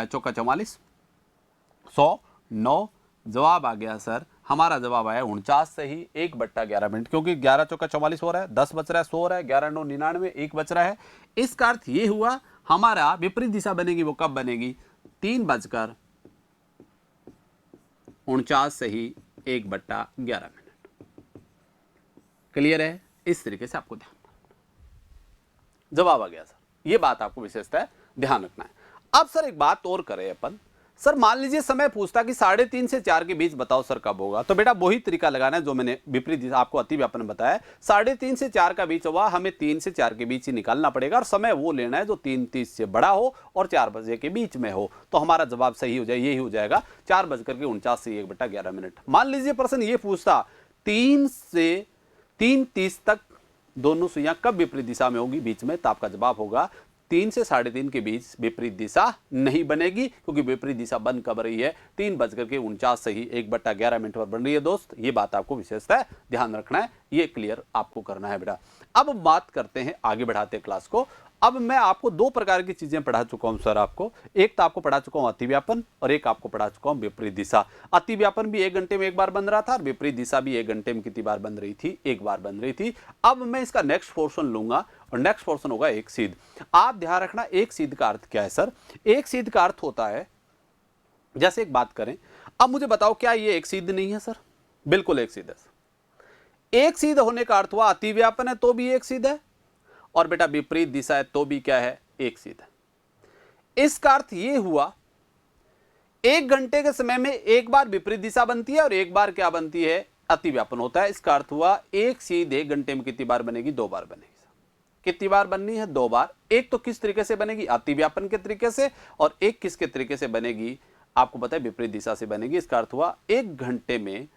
चौका 44, 100, 9। जवाब आ गया सर, हमारा जवाब आया 49 से ही 1/11 मिनट, क्योंकि 11 चौका 44 हो रहा है, 10 बच रहा है, 100 हो रहा है, 11 9 99, 1 बच रहा है। इसका अर्थ ये हुआ हमारा विपरीत दिशा बनेगी वो कब बनेगी? 3:49 से ही 1/11 मिनट। क्लियर है? इस तरीके से आपको ध्यान, जवाब आ गया सर। ये बात आपको विशेषतः ध्यान रखना है। अब सर एक बात और करें अपन। सर मान लीजिए समय पूछता कि 3:30 से 4 के बीच बताओ सर कब होगा, तो बेटा वही तरीका लगाना है जो मैंने विपरीत दिशा आपको अतिव्यापन बताया। 3:30 से 4 का बीच हुआ, हमें 3 से 4 के बीच ही निकालना पड़ेगा और समय वो लेना है जो 3:30 से बड़ा हो और 4 बजे के बीच में हो। तो हमारा जवाब सही हो जाए, यही हो जाएगा 4:49 से 1/11 मिनट। मान लीजिए प्रश्न ये पूछता 3 से 3:30 तक दोनों सुइयां कब विपरीत दिशा में होगी बीच में, तो आपका जवाब होगा 3 से 3:30 के बीच विपरीत दिशा नहीं बनेगी, क्योंकि विपरीत दिशा बन कब रही है? 3:49 से ही 1/11 मिनट पर बन रही है दोस्त। ये बात आपको विशेषतः ध्यान रखना है, ये क्लियर आपको करना है बेटा। अब बात करते हैं, आगे बढ़ाते हैं क्लास को। अब मैं आपको दो प्रकार की चीजें पढ़ा चुका हूं सर आपको। एक तो आपको पढ़ा चुका हूं अतिव्यापन और एक आपको पढ़ा चुका हूं विपरीत दिशा। अतिव्यापन भी 1 घंटे में एक बार बन रहा था और विपरीत दिशा भी 1 घंटे में कितनी बार बन रही थी? एक बार बन रही थी। अब मैं इसका नेक्स्ट पोर्शन लूंगा और नेक्स्ट पोर्शन होगा एक सीध। आप ध्यान रखना, एक सीध का अर्थ क्या है सर? एक सीध का अर्थ होता है, जैसे एक बात करें, अब मुझे बताओ क्या ये एक सीध नहीं है सर? बिल्कुल एक सीध है सर। एक सीध होने का अर्थ हुआ अतिव्यापन है तो भी एक सीध है, और बेटा विपरीत दिशा है तो भी क्या है? एक सीध है। इसका अर्थ यह हुआ 1 घंटे के समय में एक बार विपरीत दिशा बनती है और एक बार क्या बनती है? अतिव्यापन होता है। इसका अर्थ हुआ एक सीध 1 घंटे में कितनी बार बनेगी? 2 बार बनेगी। कितनी बार बननी है? 2 बार। एक तो किस तरीके से बनेगी? अतिव्यापन के तरीके से, और एक किसके तरीके से बनेगी? आपको पता है विपरीत दिशा से बनेगी। इसका अर्थ हुआ 1 घंटे में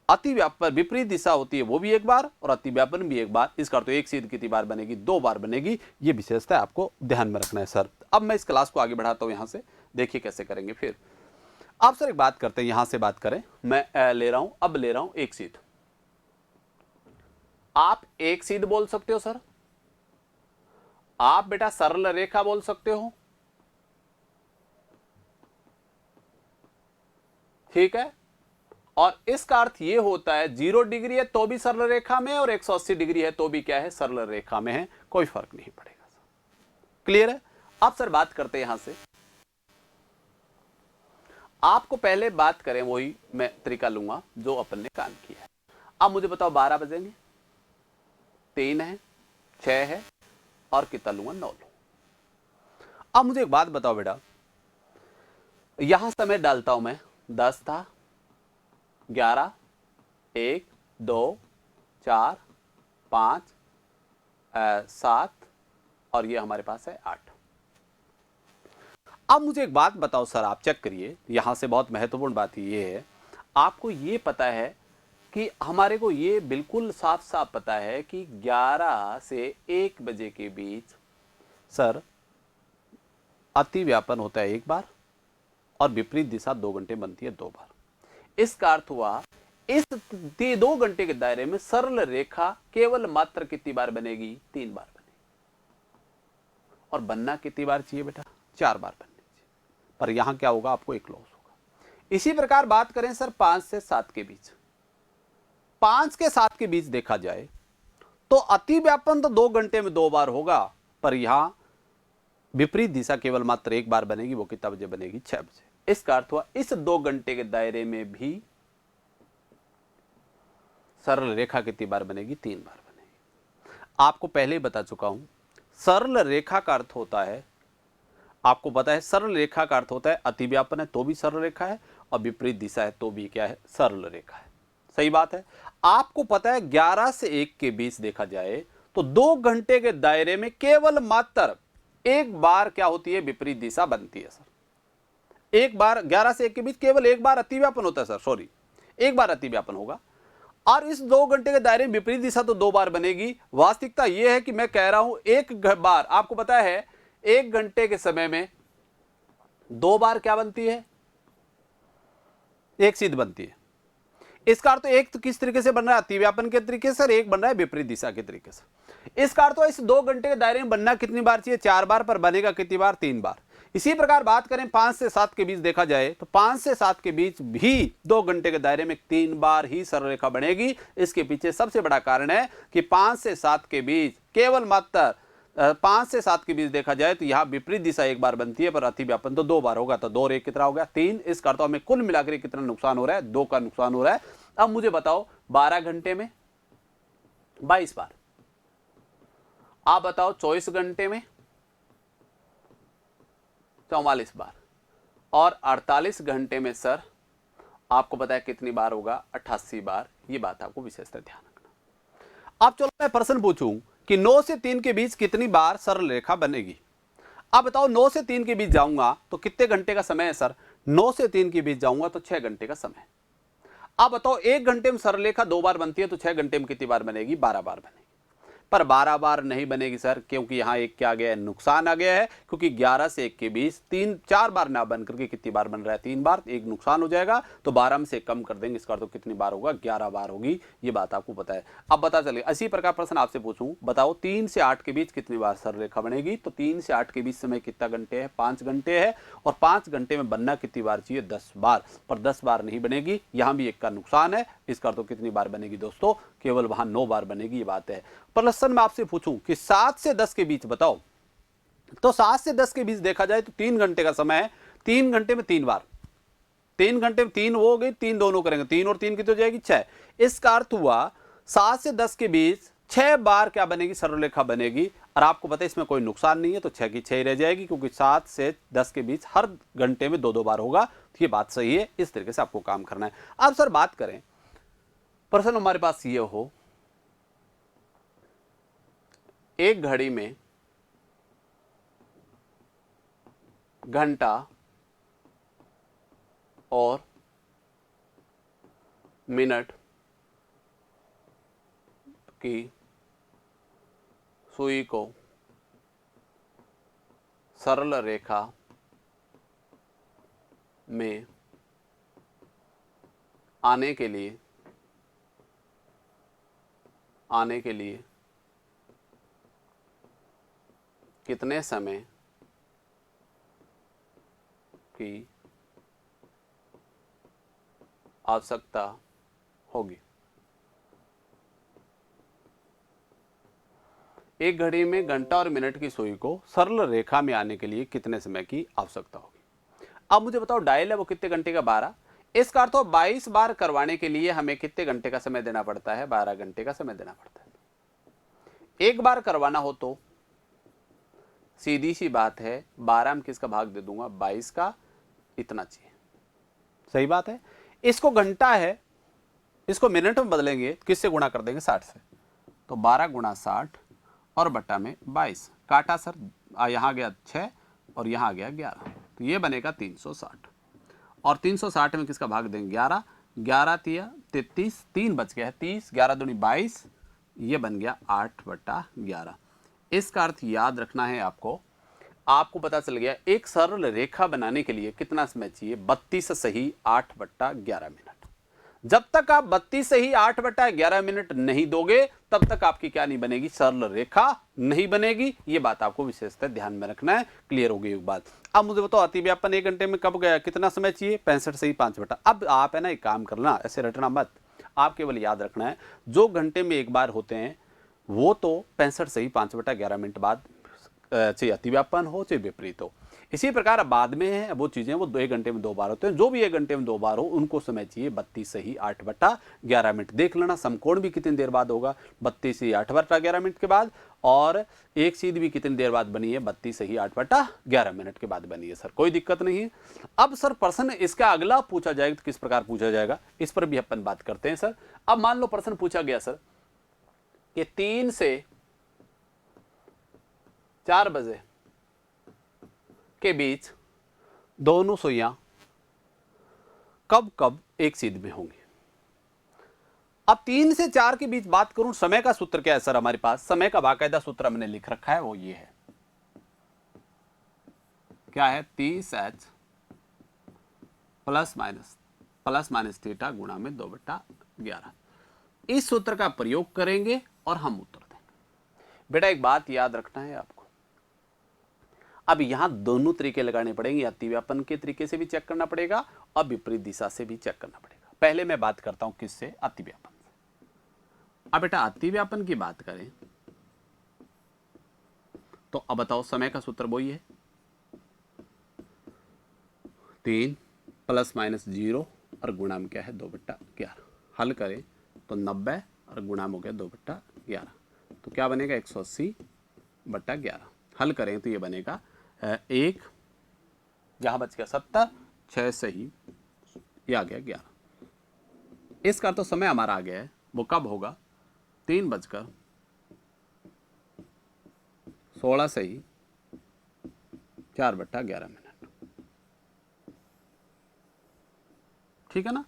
अतिव्यापन विपरीत दिशा होती है वो भी एक बार और अतिव्यापन भी एक बार। इसका अर्थ एक सीध कितनी बार बनेगी? 2 बार बनेगी। ये विशेषता आपको ध्यान में रखना है सर। अब मैं इस क्लास को आगे बढ़ाता हूं, यहां से देखिए कैसे करेंगे। फिर आप सर एक बात करते हैं, यहां से बात करें, मैं ले रहा हूं, अब ले रहा हूं एक सीध। आप एक सीध बोल सकते हो सर, आप बेटा सरल रेखा बोल सकते हो, ठीक है। और इसका अर्थ यह होता है 0 डिग्री है तो भी सरल रेखा में और 180 डिग्री है तो भी क्या है? सरल रेखा में है। कोई फर्क नहीं पड़ेगा सर। क्लियर है? अब सर बात करते हैं यहां से, आपको पहले बात करें, वही मैं तरीका लूंगा जो अपन ने काम किया है। अब मुझे बताओ 12 बजेंगे, 3 है, 6 है और कितना लूंगा? 9 लूंगा। अब मुझे एक बात बताओ बेटा, यहां समय डालता हूं मैं, 10 था, 11, 1, 2, 4, 5, 7 और ये हमारे पास है 8। अब मुझे एक बात बताओ सर, आप चेक करिए, यहां से बहुत महत्वपूर्ण बात ये है, आपको ये पता है कि हमारे को ये बिल्कुल साफ साफ पता है कि 11 से 1 बजे के बीच सर अतिव्यापन होता है एक बार और विपरीत दिशा 2 घंटे बनती है 2 बार। इसका अर्थ हुआ इस 2 घंटे के दायरे में सरल रेखा केवल मात्र कितनी बार बनेगी? 3 बार बनेगी। और बनना कितनी बार चाहिए बेटा? 4 बार बननी चाहिए। पर यहां क्या होगा? आपको एक लॉस होगा। इसी प्रकार बात करें सर 5 से 7 के बीच, 5 के 7 के बीच देखा जाए तो अतिव्यापन तो 2 घंटे में 2 बार होगा, पर यहां विपरीत दिशा केवल मात्र एक बार बनेगी। वो कितना बजे बनेगी? 6 बजे। इसका अर्थ हुआ इस 2 घंटे के दायरे में भी सरल रेखा कितनी बार बनेगी? 3 बार बनेगी। आपको पहले ही बता चुका हूं, सरल रेखा का अर्थ होता है, आपको पता है सरल रेखा का अर्थ होता है अतिव्यापन है तो भी सरल रेखा है और विपरीत दिशा है तो भी क्या है? सरल रेखा है। सही बात है। आपको पता है 11 से 1 के बीच देखा जाए तो 2 घंटे के दायरे में केवल मात्र एक बार क्या होती है? विपरीत दिशा बनती है सर। एक बार 11 से 1 के बीच केवल एक बार अतिव्यापन होता है सर, सॉरी, एक बार अतिव्यापन होगा। और इस 2 घंटे के दायरे में विपरीत दिशा तो 2 बार बनेगी। वास्तविकता यह है कि मैं कह रहा हूं एक बार, आपको पता है 1 घंटे के समय में 2 बार क्या बनती है? एक सीध बनती है। इसका अर्थ एक तो किस तरीके से बन रहा है? अतिव्यापन के तरीके से, और एक बन रहा है विपरीत दिशा के तरीके से। इसका अर्थ इस 2 घंटे के दायरे में बनना कितनी बार चाहिए? 4 बार, पर बनेगा कितनी बार? 3 बार। इसी प्रकार बात करें 5 से 7 के बीच देखा जाए तो 5 से 7 के बीच भी 2 घंटे के दायरे में 3 बार ही सरल रेखा बनेगी। इसके पीछे सबसे बड़ा कारण है कि 5 से 7 के बीच केवल मात्र 5 से 7 के बीच देखा जाए तो यहां विपरीत दिशा एक बार बनती है, पर अतिव्यापन तो 2 बार होगा। तो 2 और 1 कितना हो गया? 3। इसका अर्थ हमें कुल मिलाकर कितना नुकसान हो रहा है? 2 का नुकसान हो रहा है। अब मुझे बताओ 12 घंटे में 22 बार, आप बताओ 24 घंटे में 44 बार, और 48 घंटे में सर आपको पता है कितनी बार होगा? 88 बार। ये बात आपको विशेषता ध्यान रखना। अब चलो मैं प्रश्न पूछूं कि 9 से 3 के बीच कितनी बार सरल रेखा बनेगी? अब बताओ 9 से 3 के बीच जाऊंगा तो कितने घंटे का समय है सर? 9 से 3 के बीच जाऊंगा तो 6 घंटे का समय। अब बताओ 1 घंटे में सरल रेखा 2 बार बनती है तो 6 घंटे में कितनी बार बनेगी? 12 बार बनेगी। पर 12 बार नहीं बनेगी सर, क्योंकि यहाँ एक क्या आ गया है, नुकसान आ गया है, क्योंकि 11 से 1 के बीच 4 बार ना बन करके कितनी बार बन रहा है, 3 बार, एक नुकसान हो जाएगा, तो 12 में से कम कर देंगे, इसका तो कितनी बार होगा, 11 बार होगी, ये बात आपको पता है। अब बता चले इसी प्रकार प्रश्न आपसे पूछूं, बताओ 3 से 8 के बीच कितनी बार सरल रेखा बनेगी, तो 3 से 8 के बीच समय कितना घंटे है, 5 घंटे है, और 5 घंटे में बनना कितनी बार चाहिए, 10 बार, पर 10 बार नहीं बनेगी, यहां भी एक का नुकसान है, इसका तो कितनी बार बनेगी दोस्तों, केवल वहां 9 बार बनेगी, ये बात है। प्रश्न में आपसे पूछूं कि 7 से 10 के बीच बताओ, तो 7 से 10 के बीच देखा जाए तो 3 घंटे का समय है, 3 घंटे में 3 बार, 3 घंटे में 3 वो हो गई, 3 दोनों करेंगे, 3 और 3 की तो जाएगी 6, इसका अर्थ हुआ 7 से 10 के बीच 6 बार क्या बनेगी, सरल रेखा बनेगी, और आपको पता है इसमें कोई नुकसान नहीं है, तो 6 की 6 ही रह जाएगी, क्योंकि 7 से 10 के बीच हर घंटे में 2-2 बार होगा, तो ये बात सही है, इस तरीके से आपको काम करना है। अब सर बात करें, प्रश्न हमारे पास ये हो, एक घड़ी में घंटा और मिनट की सुई को सरल रेखा में आने के लिए कितने समय की आवश्यकता होगी। एक घड़ी में घंटा और मिनट की सुई को सरल रेखा में आने के लिए कितने समय की आवश्यकता होगी। अब मुझे बताओ डायल है वो कितने घंटे का, 12, इसका अर्थ हो 22 बार करवाने के लिए हमें कितने घंटे का समय देना पड़ता है, 12 घंटे का समय देना पड़ता है। एक बार करवाना हो तो सीधी सी बात है, 12 में किसका भाग दे दूंगा, 22 का, इतना चाहिए, सही बात है। इसको घंटा है, इसको मिनट में बदलेंगे, किससे गुणा कर देंगे, 60 से, तो 12 गुणा 60 और बट्टा में 22, काटा सर, यहाँ गया 6 और यहाँ गया 11, तो ये बनेगा 360, और 360 में किसका भाग देंगे, 11, 11 तिया 33, 3 बच गया है 30, 11 दूनी 22, ये बन गया 8/11। इसका अर्थ याद रखना है आपको पता चल गया, एक सरल रेखा बनाने के लिए कितना समय चाहिए, 32 सही 8/11 मिनट। जब तक आप 32 सही 8/11 मिनट नहीं दोगे, तब तक आपकी क्या नहीं बनेगी, सरल रेखा नहीं बनेगी, ये बात आपको विशेषतः ध्यान में रखना है। क्लियर हो गई एक बात। अब मुझे बताओ अतिव्यापन 1 घंटे में कब गया, कितना समय चाहिए, 65 सही 5/। अब आप है ना एक काम करना, ऐसे रटना मत, आप केवल याद रखना है जो घंटे में एक बार होते हैं वो तो 65 सही 5/11 मिनट बाद, चाहे अतिव्यापन हो चाहे विपरीत हो। इसी प्रकार अब बाद में है वो चीजें, वो 1 घंटे में 2 बार होते हैं, जो भी 1 घंटे में 2 बार हो उनको समय चाहिए 32 सही 8/11 मिनट। देख लेना समकोण भी कितनी देर बाद होगा, 32 सही 8/11 मिनट के बाद, और एक सीध भी कितनी देर बाद बनी है, 32 सही 8/11 मिनट के बाद बनी है सर, कोई दिक्कत नहीं है। अब सर प्रश्न इसका अगला पूछा जाएगा तो किस प्रकार पूछा जाएगा, इस पर भी अपन बात करते हैं सर। अब मान लो प्रश्न पूछा गया सर कि 3 से 4 बजे के बीच दोनों सुइयां कब कब एक सीध में होंगी। अब 3 से 4 के बीच बात करूं, समय का सूत्र क्या है सर, हमारे पास समय का बाकायदा सूत्र हमने लिख रखा है, वो ये है, क्या है, 30h प्लस माइनस थीटा गुणा में 2/11। इस सूत्र का प्रयोग करेंगे और हम उत्तर देंगे। बेटा एक बात याद रखना है आपको, अब यहां दोनों तरीके लगाने पड़ेंगे, अतिव्यापन के तरीके से भी चेक करना पड़ेगा और विपरीत दिशा से भी चेक करना पड़ेगा। पहले मैं बात करता हूं किससे, अतिव्यापन से। अब बेटा अतिव्यापन की बात करें तो अब बताओ समय का सूत्र वही है, 3 प्लस माइनस 0 और गुणा में क्या है 2/11। हल करें तो 90 और गुणा में हो गया 2/11, तो क्या बनेगा 180/11। हल करें तो ये बनेगा 1, जहां बच गया 70, 6 सही, ये आ गया 11। इसका तो समय हमारा आ गया है, वो कब होगा, 3:16 सही 4/11 मिनट, ठीक है ना।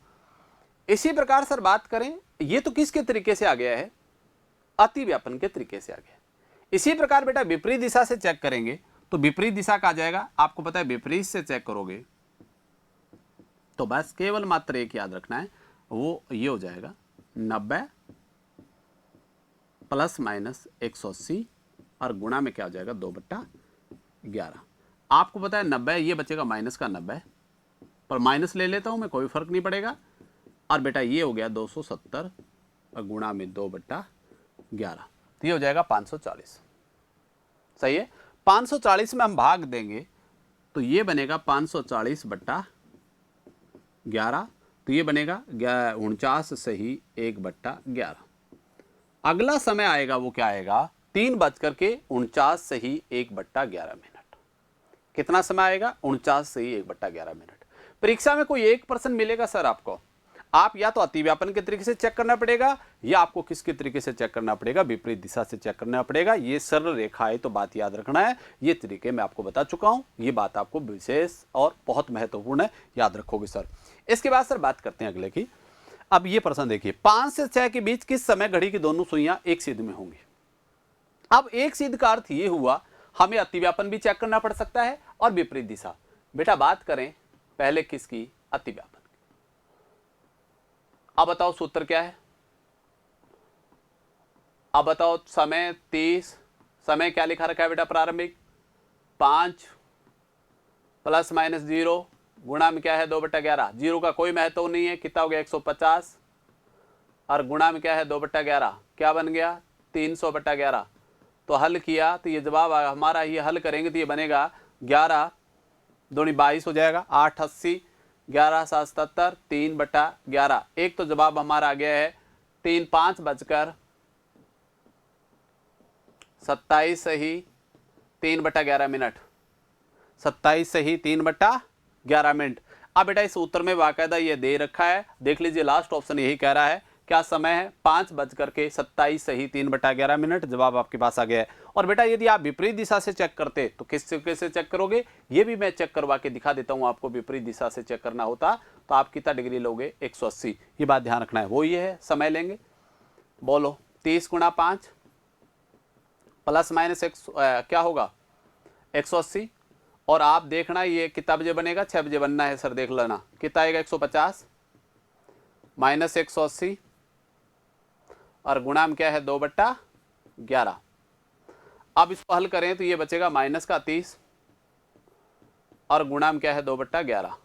इसी प्रकार सर बात करें, ये तो किसके तरीके से आ गया है, अति व्यापन के तरीके से आ गया। इसी प्रकार बेटा विपरीत दिशा से चेक करेंगे तो विपरीत दिशा का आ जाएगा, आपको पता है विपरीत से चेक करोगे तो बस केवल मात्र एक याद रखना है, वो ये हो जाएगा 90 प्लस माइनस 180 और गुणा में क्या हो जाएगा 2/11। आपको पता है 90, ये बचेगा माइनस का 90, पर माइनस ले लेता हूं मैं, कोई फर्क नहीं पड़ेगा। और बेटा ये हो गया 270 और गुणा में 2/11, तो ये हो जाएगा 540। सही है, 540 में हम भाग देंगे तो ये बनेगा 540/11, तो ये बनेगा 49 सही 1/11। अगला समय आएगा वो क्या आएगा 3:49 सही 1/11 मिनट। कितना समय आएगा 49 सही 1/11 मिनट। परीक्षा में कोई एक पर्सन मिलेगा सर आपको, आप या तो अतिव्यापन के तरीके से चेक करना पड़ेगा या आपको किसके तरीके से चेक करना पड़ेगा, विपरीत दिशा से चेक करना पड़ेगा। ये सरल रेखा है तो बात याद रखना है, ये तरीके मैं आपको बता चुका हूं, ये बात आपको विशेष और बहुत महत्वपूर्ण है, याद रखोगे सर। इसके बाद सर बात करते हैं अगले की। अब ये प्रश्न देखिए, 5 से 6 के बीच किस समय घड़ी की दोनों सुइयां एक सीध में होंगी। अब एक सीध का अर्थ ये हुआ हमें अतिव्यापन भी चेक करना पड़ सकता है और विपरीत दिशा। बेटा बात करें पहले किसकी, अतिव्यापन। अब बताओ सूत्र क्या है, अब बताओ समय 30, समय क्या लिखा रखा है बेटा प्रारंभिक 5 प्लस माइनस 0 गुणा में क्या है 2/11। 0 का कोई महत्व नहीं है, कितना हो गया 150 और गुणा में क्या है 2/11, क्या बन गया 300/11। तो हल किया तो ये जवाब हमारा, ये हल करेंगे तो ये बनेगा 11 दूनी 22 हो जाएगा, 8 80 11 7 77 3/11। एक तो जवाब हमारा आ गया है 3 5 बजकर 27 सही 3/11 मिनट, 27 सही 3/11 मिनट। अब बेटा इस उत्तर में वाकायदा ये दे रखा है, देख लीजिए लास्ट ऑप्शन यही कह रहा है, क्या समय है 5:27 सही 3/11 मिनट। जवाब आपके पास आ गया है। और बेटा यदि आप विपरीत दिशा से चेक करते तो किस तरीके से चेक करोगे, ये भी मैं चेक करवा के दिखा देता हूं आपको। विपरीत दिशा से चेक करना होता तो आप कितना डिग्री लोगे 180, ये बात ध्यान रखना है। वो ये है, समय लेंगे, बोलो 30 गुणा 5 प्लस माइनस क्या होगा 180, और आप देखना ये कितना बजे बनेगा, 6 बजे बनना है सर, देख लेना कितना आएगा 150 माइनस 180 और गुणा में क्या है 2/11। अब इसको हल करें तो ये बचेगा माइनस का 30 और गुणा में क्या है 2/11।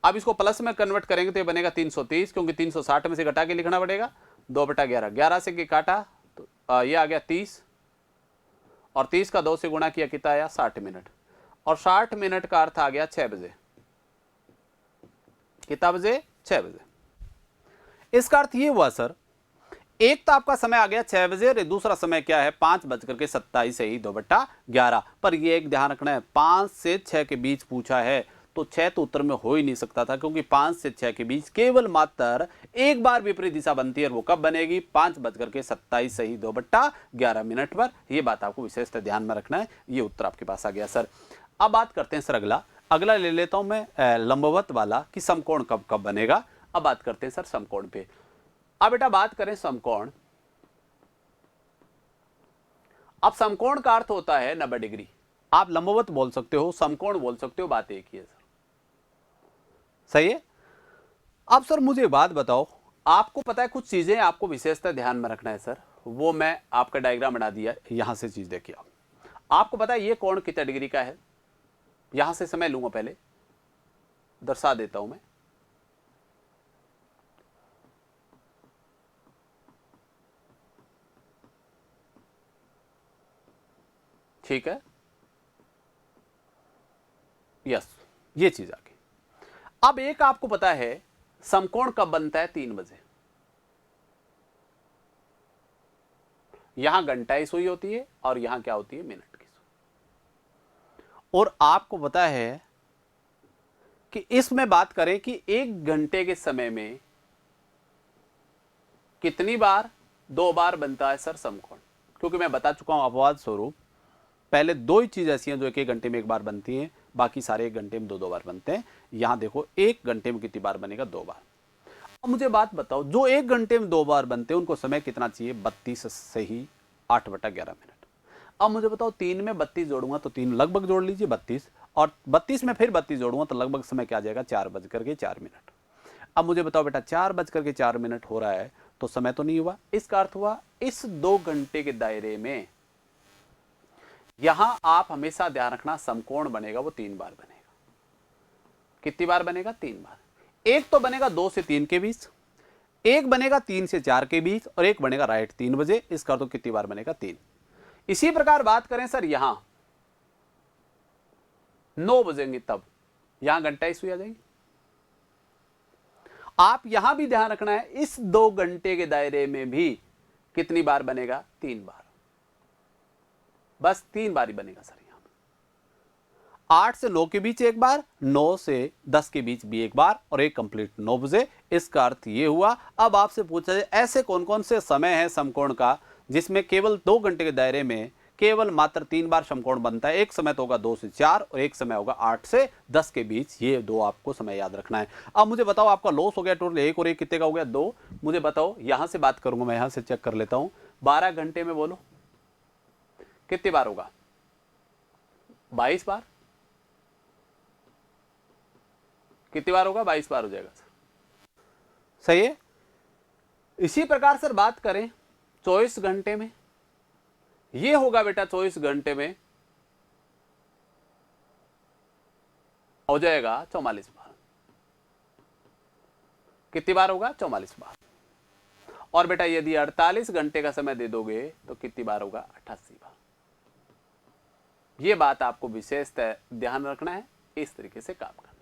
अब इसको प्लस में कन्वर्ट करेंगे तो ये बनेगा 330, क्योंकि 360 में से घटा के लिखना पड़ेगा 2/11। 11 से काटा तो ये आ गया 30 और 30 का 2 से गुणा किया कितना आया 60 मिनट, और 60 मिनट का अर्थ आ गया 6 बजे। कितना बजे 6 बजे। इसका अर्थ ये हुआ सर, एक तो आपका समय आ गया 6 बजे और दूसरा समय क्या है 5:27 सही 2/11। पर ये एक ध्यान रखना है, 5 से 6 के बीच पूछा है तो 6 तो उत्तर में हो ही नहीं सकता था, क्योंकि 5 से 6 के बीच केवल मात्र एक बार विपरीत दिशा बनती है, और वो कब बनेगी 5:27 सही 2/11 मिनट पर। यह बात आपको विशेषतः ध्यान में रखना है। ये उत्तर आपके पास आ गया सर। अब बात करते हैं सर अगला ले लेता हूं मैं लंबवत वाला कि समकोण कब कब बनेगा। अब बात करते हैं सर समकोण पे। अब बेटा बात करें समकोण, अब समकोण का अर्थ होता है 90 डिग्री। आप लंबवत बोल सकते हो, समकोण बोल सकते हो, बात एक ही है सर। सही है। अब सर मुझे बात बताओ, आपको पता है कुछ चीजें आपको विशेषता ध्यान में रखना है सर, वो मैं आपका डायग्राम बना दिया, यहां से चीज देखिए। आपको पता है ये कोण कितना डिग्री का है, यहां से समय लूंगा, पहले दर्शा देता हूं मैं। ठीक है, यस, ये चीज आ गई। अब एक आपको पता है समकोण कब बनता है 3 बजे। यहां घंटाई सुई होती है और यहां क्या होती है मिनट की सुई। और आपको पता है कि इसमें बात करें कि 1 घंटे के समय में कितनी बार, 2 बार बनता है सर समकोण। क्योंकि मैं बता चुका हूं अपवाद स्वरूप, पहले 2 ही चीज ऐसी हैं जो 1 घंटे में 1 बार बनती हैं, बाकी सारे 1 घंटे में 2 बार बनते हैं। यहां देखो 1 घंटे में कितनी बार बनेगा, 2 बार। अब मुझे बात बताओ, जो 1 घंटे में 2 बार बनते हैं उनको समय कितना चाहिए? 32 से ही 8/11 मिनट। अब मुझे बताओ 3 में 32 जोड़ूंगा तो 3 लगभग जोड़ लीजिए 32, और 32 में फिर 32 जोड़ूंगा तो लगभग समय क्या आ जाएगा? 4:04। अब मुझे बताओ बेटा 4:04 हो रहा है तो समय तो नहीं हुआ, इसका अर्थ हुआ इस 2 घंटे के दायरे में यहां आप हमेशा ध्यान रखना समकोण बनेगा वो 3 बार बनेगा। कितनी बार बनेगा? 3 बार। एक तो बनेगा 2 से 3 के बीच, एक बनेगा 3 से 4 के बीच, और एक बनेगा राइट 3 बजे। इसका अर्थ कितनी बार बनेगा? 3। इसी प्रकार बात करें सर यहां 9 बजेंगे तब यहां घंटा ईस्वी आ जाएगी। आप यहां भी ध्यान रखना है इस 2 घंटे के दायरे में भी कितनी बार बनेगा? 3 बार। बस 3 बार ही बनेगा सर। यहां 8 से 9 के बीच एक बार, 9 से 10 के बीच भी एक बार, और एक कंप्लीट 9 बजे। इसका अर्थ यह हुआ। अब आपसे पूछा जाए ऐसे कौन कौन से समय है समकोण का जिसमें केवल 2 घंटे के दायरे में केवल मात्र 3 बार समकोण बनता है? एक समय तो होगा 2 से 4 और एक समय होगा 8 से 10 के बीच। ये 2 आपको समय याद रखना है। अब मुझे बताओ आपका लॉस हो गया टोटल 1 और 1 कितने का हो गया? 2। मुझे बताओ यहां से बात करूंगा मैं, यहां से चेक कर लेता हूं। 12 घंटे में बोलो कितनी बार होगा? 22 बार। कितनी बार होगा? 22 बार हो जाएगा सर। सही है। इसी प्रकार सर बात करें 24 घंटे में, ये होगा बेटा 24 घंटे में हो जाएगा 44 बार। कितनी बार होगा? 44 बार। और बेटा यदि 48 घंटे का समय दे दोगे तो कितनी बार होगा? 88 बार। यह बात आपको विशेष ध्यान रखना है, इस तरीके से काम करना।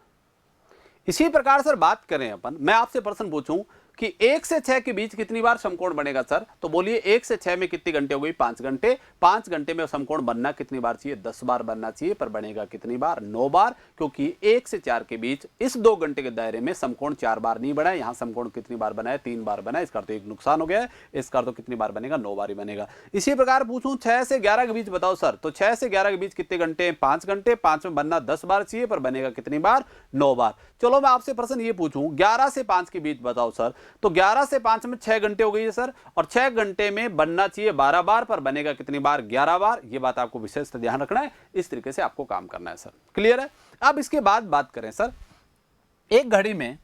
इसी प्रकार सर बात करें अपन, मैं आपसे प्रश्न पूछूं कि 1 से 6 के बीच कितनी बार समकोण बनेगा सर? तो बोलिए 1 से 6 में कितनी घंटे हो गई? 5 घंटे। 5 घंटे में समकोण बनना कितनी बार चाहिए? 10 बार बनना चाहिए, पर बनेगा कितनी बार? 9 बार, क्योंकि 1 से 4 के बीच इस 2 घंटे के दायरे में समकोण 4 बार नहीं बना है। यहां समकोण कितनी बार बना है? 3 बार बना है। इसका तो एक नुकसान हो गया है। इसका तो कितनी बार बनेगा? 9 बार ही बनेगा। इसी प्रकार पूछूं 6 से 11 के बीच बताओ सर, तो 6 से 11 के बीच कितने घंटे? 5 घंटे। 5 में बनना 10 बार चाहिए, पर बनेगा कितनी बार? 9 बार। चलो मैं आपसे प्रश्न ये पूछूं 11 से 5 के बीच बताओ सर, तो 11 से 5 में 6 घंटे हो गई है सर, और 6 घंटे में बनना चाहिए 12 बार, पर बनेगा कितनी बार? 11 बार। ये बात आपको विशेष ध्यान रखना है, इस तरीके से आपको काम करना है सर। क्लियर है? अब इसके बाद बात करें सर, एक घड़ी में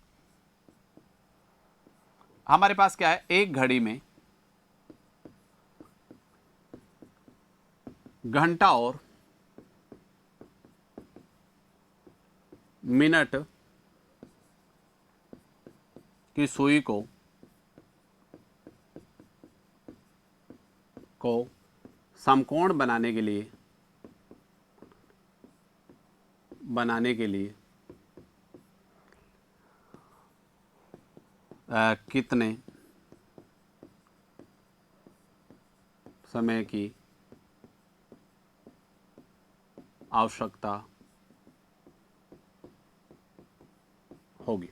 हमारे पास क्या है? एक घड़ी में घंटा और मिनट की सुई को समकोण बनाने के लिए कितने समय की आवश्यकता होगी?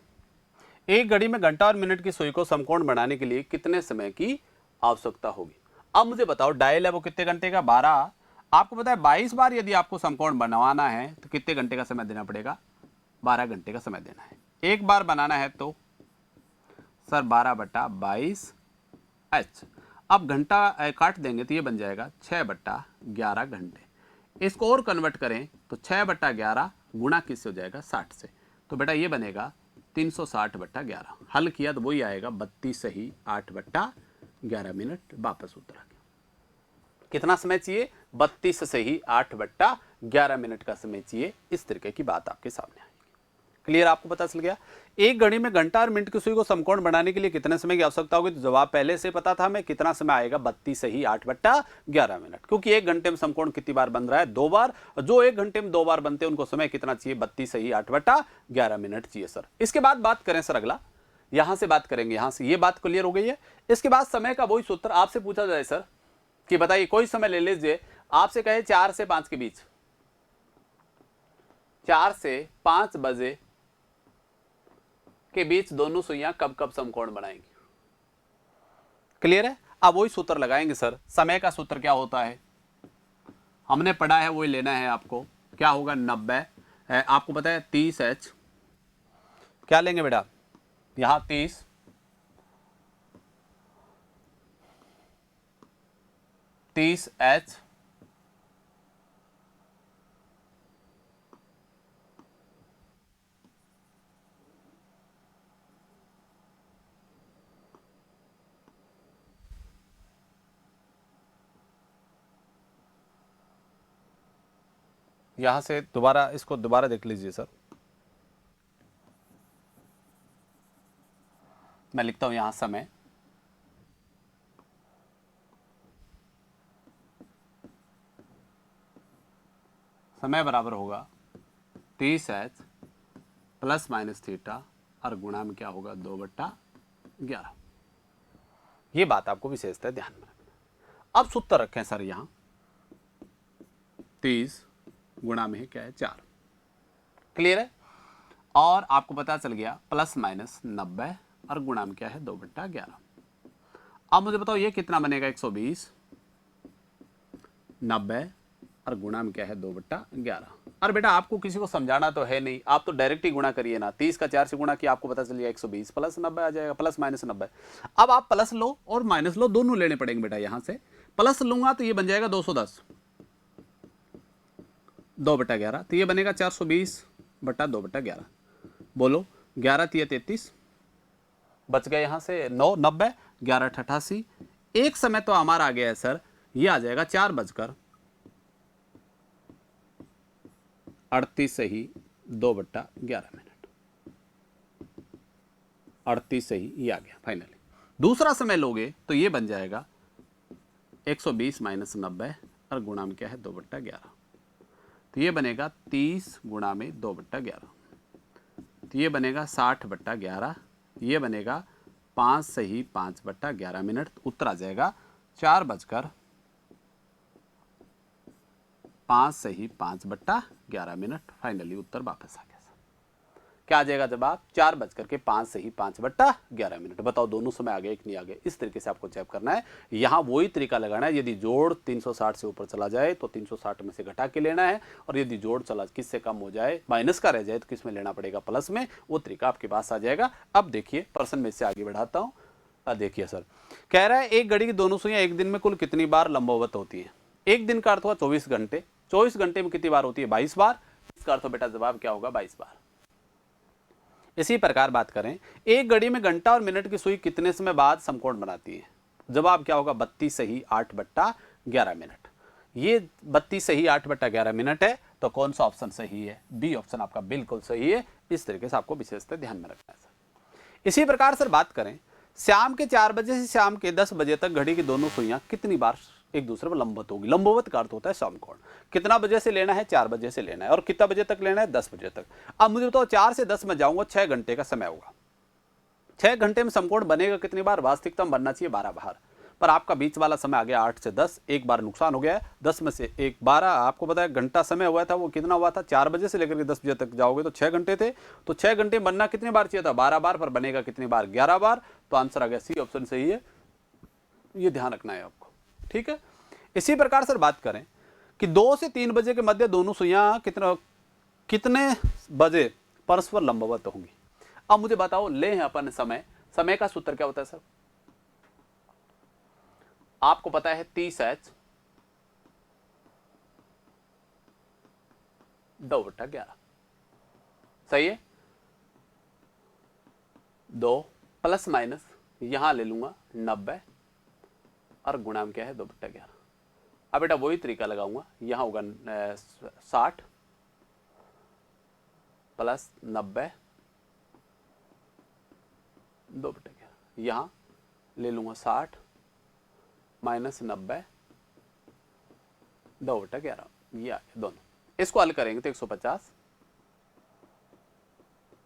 एक घड़ी में घंटा और मिनट की सुई को समकोण बनाने के लिए कितने समय की आवश्यकता होगी? अब मुझे बताओ डायल है वो कितने घंटे का? 12। आपको पता है 22 बार यदि आपको समकोण बनवाना है तो कितने घंटे का समय देना पड़ेगा? 12 घंटे का समय देना है। एक बार बनाना है तो सर 12/22 एच। अब घंटा काट देंगे तो ये बन जाएगा 6/11 घंटे। इसको और कन्वर्ट करें तो 6/11 गुणा किससे हो जाएगा? 60 से। तो बेटा ये बनेगा 360/11। हल किया तो वही आएगा 32 सही 8/11 मिनट। वापस उत्तर आ गया। कितना समय चाहिए? 32 सही 8/11 मिनट का समय चाहिए। इस तरीके की बात आपके सामने आएगी। क्लियर? आपको पता चल गया एक घड़ी में घंटा और मिनट की सुई को समकोण बनाने के लिए कितने समय की आवश्यकता होगी? तो जवाब पहले से पता था हमें, कितना समय आएगा? 32 सही 8/11 मिनट, क्योंकि एक घंटे में समकोण कितनी बार बन रहा है? 2 बार। जो एक घंटे में 2 बार बनते हैं उनको समय कितना चाहिए? 32 सही 8/11 मिनट चाहिए सर। इसके बाद बात करें सर अगला, यहां से बात करेंगे, यहां से ये बात क्लियर हो गई है। इसके बाद समय का वही सूत्र आपसे पूछा जाए सर कि बताइए कोई समय ले लीजिए, आपसे कहे 4 से 5 के बीच, 4 से 5 बजे के बीच दोनों सुइयां कब कब समकोण बनाएंगी? क्लियर है? अब वही सूत्र लगाएंगे सर। समय का सूत्र क्या होता है? हमने पढ़ा है, वही लेना है आपको। क्या होगा? 90 है, आपको पता है 30H। क्या लेंगे बेटा? यहां 30 30H यहां से दोबारा इसको दोबारा देख लीजिए सर, मैं लिखता हूं यहां समय, समय बराबर होगा 30H प्लस माइनस थीटा और गुणा में क्या होगा 2/11। ये बात आपको विशेषतः ध्यान में रखना। अब सूत्र रखें सर, यहां 30 गुणा में है क्या है 4, क्लियर है। और आपको पता चल गया प्लस माइनस 90 और गुणा में क्या है 2/11। अब मुझे बताओ ये कितना बनेगा 120, 90 और गुणा में क्या है 2/11। और बेटा आपको किसी को समझाना तो है नहीं, आप तो डायरेक्ट ही गुणा करिए ना, 30 का 4 से गुणा किया आपको पता चल गया 120 प्लस 90 आ जाएगा, प्लस माइनस 90। अब आप प्लस लो और माइनस लो, दोनों लेने पड़ेंगे बेटा। यहां से प्लस लूंगा तो ये बन जाएगा 210, 2/11, तो ये बनेगा 420/2/11। बोलो 11 तिया 33, बच गए यहां से 9, 90, 11 88। एक समय तो हमारा आ गया है सर, ये आ जाएगा 4:38 सही 2/11 मिनट, 38 सही ये आ गया फाइनली। दूसरा समय लोगे तो ये बन जाएगा 120 माइनस 90 और गुणा में क्या है 2/11, तो ये बनेगा 30 गुणा में 2/11, तो ये बनेगा 60/11, ये बनेगा 5 सही 5/11 मिनट। उत्तर आ जाएगा 4:05 सही 5/11 मिनट। फाइनली उत्तर वापस आ गया। क्या आ जाएगा जवाब 4:05 सही 5/11 मिनट। बताओ दोनों समय आ गए कि नहीं आ गए। इस तरीके से आपको चेक करना है। यहाँ वही तरीका लगाना है, यदि जोड़ 360 से ऊपर चला जाए तो 360 में से घटा के लेना है, और यदि जोड़ चला किससे कम हो जाए माइनस का रह जाए तो किस में लेना पड़ेगा प्लस में। वो तरीका आपके पास आ जाएगा। अब देखिए प्रश्न में से आगे बढ़ाता हूँ। देखिए सर कह रहा है एक घड़ी की दोनों सुइयां एक दिन में कुल कितनी बार लंबवत होती है। एक दिन का अर्थ हुआ 24 घंटे, 24 घंटे में कितनी बार होती है 22 बार। इसका अर्थ बेटा जवाब क्या होगा 22 बार। इसी प्रकार बात करें एक घड़ी में घंटा और मिनट की सुई कितने समय बाद समकोण बनाती है। जवाब क्या होगा 32 सही 8/11 मिनट। ये 32 सही 8/11 मिनट है, तो कौन सा ऑप्शन सही है, बी ऑप्शन आपका बिल्कुल सही है। इस तरीके से आपको विशेषता ध्यान में रखना है सर। इसी प्रकार सर बात करें शाम के 4 बजे से शाम के 10 बजे तक घड़ी की दोनों सुइयां कितनी बार एक दूसरे पर लंबवत होगी। लंबवत का अर्थ होता है समकोण। कितना बजे से लेना है 4 बजे से लेना है, और कितना बजे तक लेना है 10 बजे तक। अब मुझे बताओ 4 से 10 में जाऊंगा 6 घंटे का समय होगा। 6 घंटे में समकोण बनेगा कितनी बार, वास्तविकता में बनना चाहिए 12 बार, पर आपका बीच वाला समय आ गया 8 से 10, एक बार नुकसान हो गया है। 10 में से एक 12, आपको पता है घंटा समय हुआ था वो कितना हुआ था 4 बजे से लेकर के 10 बजे तक जाओगे तो 6 घंटे थे, तो 6 घंटे बनना कितनी बार चाहिए था 12 बार, पर बनेगा कितनी बार 11 बार। तो आंसर आ गया सी ऑप्शन सही है। ये ध्यान रखना है आपको, ठीक है। इसी प्रकार सर बात करें कि 2 से 3 बजे के मध्य दोनों सुइयां कितने बजे परस्पर लंबवत होंगी। अब मुझे बताओ ले हैं अपन समय, समय का सूत्र क्या होता है सर, आपको पता है 30H 2/11 सही है। 2 प्लस माइनस यहां ले लूंगा 90 और गुणा में क्या है 2/11। अब बेटा वही तरीका लगाऊंगा, यहां होगा 60 प्लस 90 2/11, यहां ले लूंगा 60 माइनस 90 2/11, ये आ गया दोनों। इसको हल करेंगे तो 150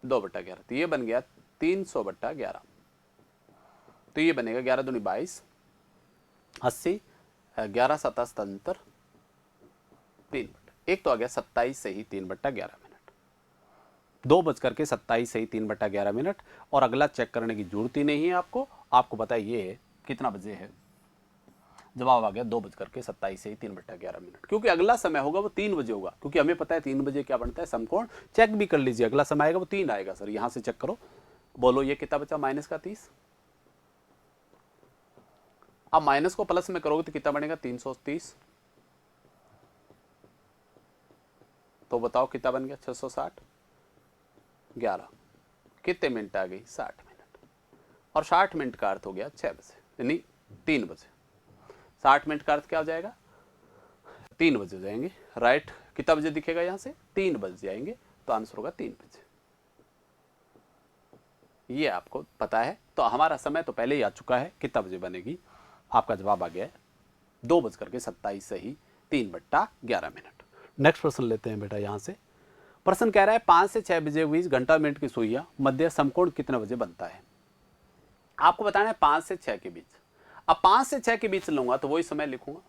2/11, तो ये बन गया 300/11। तो ये बनेगा 11 दूनी 22 80 11 7 77 3 एक तो आ गया 27 सही 3/11 मिनट। 2:27 सही 3/11 मिनट। और अगला चेक करने की जरूरत ही नहीं है आपको पता है ये है कितना बजे है। जवाब आ गया 2:27 सही 3/11 मिनट, क्योंकि अगला समय होगा वो 3 बजे होगा, क्योंकि हमें पता है 3 बजे क्या बनता है समकोण। चेक भी कर लीजिए अगला समय आएगा वो 3 आएगा सर, यहां से चेक करो। बोलो ये कितना बचा माइनस का 30, अब माइनस को प्लस में करोगे तो कितना बनेगा 330, तो बताओ कितना बन गया 660, 11 कितने मिनट आ गई 60 मिनट, और 60 मिनट का अर्थ हो गया 6 बजे यानी 3 बजे। 60 मिनट का अर्थ क्या हो जाएगा 3 बजे जाएंगे, राइट। कितना बजे दिखेगा यहाँ से 3 बजे जाएंगे, तो आंसर होगा 3 बजे। ये आपको पता है, तो हमारा समय तो पहले ही आ चुका है, कितना बजे बनेगी, आपका जवाब आ गया है 2:27 सही 3/11 मिनट। नेक्स्ट प्रश्न लेते हैं बेटा यहाँ से। प्रश्न कह रहा है 5 से 6 बजे 20 घंटा मिनट की सुइयां मध्य समकोण कितने बजे बनता है। आपको बताना है 5 से 6 के बीच। अब 5 से 6 के बीच लूंगा तो वही समय लिखूंगा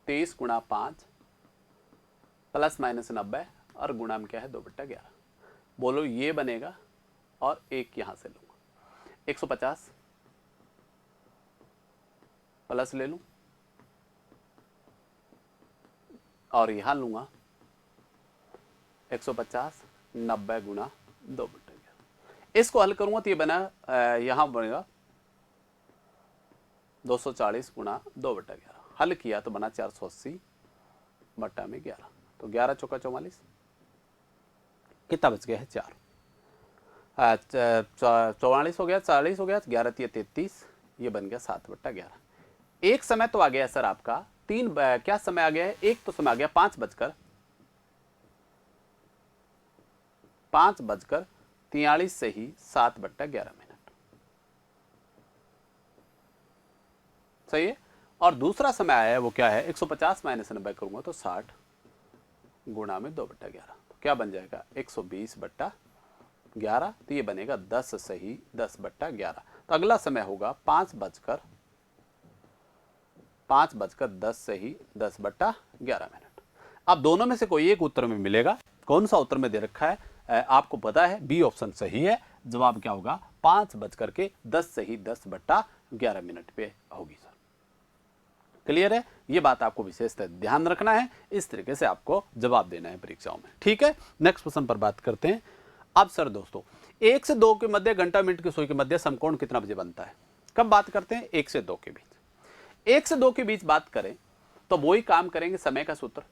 30 × 5 ± 90 और गुणा में क्या है 2/11। बोलो ये बनेगा, और एक यहां से लूंगा 150 प्लस ले लूं, और यहां लूंगा 150 90 × 2/11। इसको हल करूंगा तो ये बना यहां बनेगा 240 × 2/11। हल किया तो बना 480/11, तो 11 चौका 44, कितना बच गया है 4, 44 हो गया, 40 हो गया, 11 × 33, ये बन गया 7/11। एक समय तो आ गया सर आपका क्या समय आ गया है, एक तो समय आ गया 5:43 से ही 7/11 मिनट, सही है। और दूसरा समय आया है वो क्या है 150 - 90 करूंगा तो 60 गुणा में 2/11, तो क्या बन जाएगा 120/11, तो ये बनेगा 10 सही 10/11। तो अगला समय होगा 5:10 सही 10/11 मिनट। अब दोनों में से कोई एक उत्तर में मिलेगा, कौन सा उत्तर में दे रखा है आपको पता है, बी ऑप्शन सही है। जवाब क्या होगा 5:10 सही 10/11 मिनट पे होगी सर। क्लियर है, ये बात आपको विशेषतः ध्यान रखना है, इस तरीके से आपको जवाब देना है परीक्षाओं में, ठीक है। नेक्स्ट प्रश्न पर बात करते हैं। अब सर दोस्तों 1 से 2 के मध्य घंटा मिनट की सुई के मध्य समकोण कितना बजे बनता है। कब बात करते हैं 1 से 2 के बीच। 1 से 2 के बीच बात करें तो वही काम करेंगे समय का सूत्र।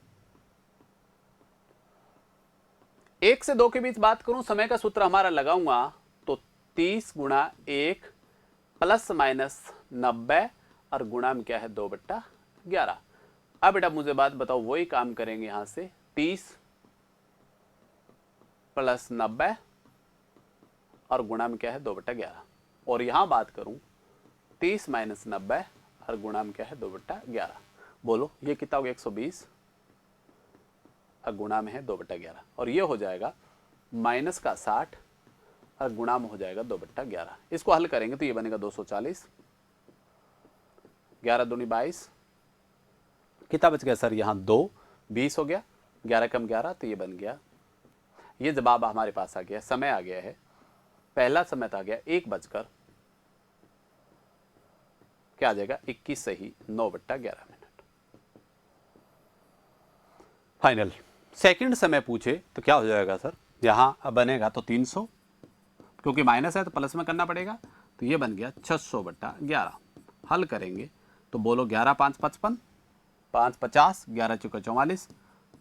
1 से 2 के बीच बात करूं समय का सूत्र हमारा लगाऊंगा तो 30 × 1 ± 90 और गुणा में क्या है 2/11। अब बेटा मुझे बात बताओ, वही काम करेंगे यहां से 30 + 90 और गुणा में क्या है 2/11, और यहां बात करूं 30 - 90 और गुणा में क्या है 2/11। बोलो ये कितना हो गया 120 और गुणा में है 2/11, और ये हो जाएगा -60 और गुणा में हो जाएगा 2/11। इसको हल करेंगे तो ये बनेगा 240, 11 दूनी 22, कितना बच गया सर यहाँ 2, 20 हो गया, 11 कम 11, तो ये बन गया, ये जवाब हमारे पास आ गया। समय आ गया है, पहला समय आ गया 1 क्या आ जाएगा 21 सही 9/11 मिनट। फाइनल सेकंड समय पूछे तो क्या हो जाएगा सर, यहाँ बनेगा तो 300, क्योंकि माइनस है तो प्लस में करना पड़ेगा, तो ये बन गया 600/11। हल करेंगे तो बोलो 11 × 5 = 55, 5 × 50, 11 × 4 = 44,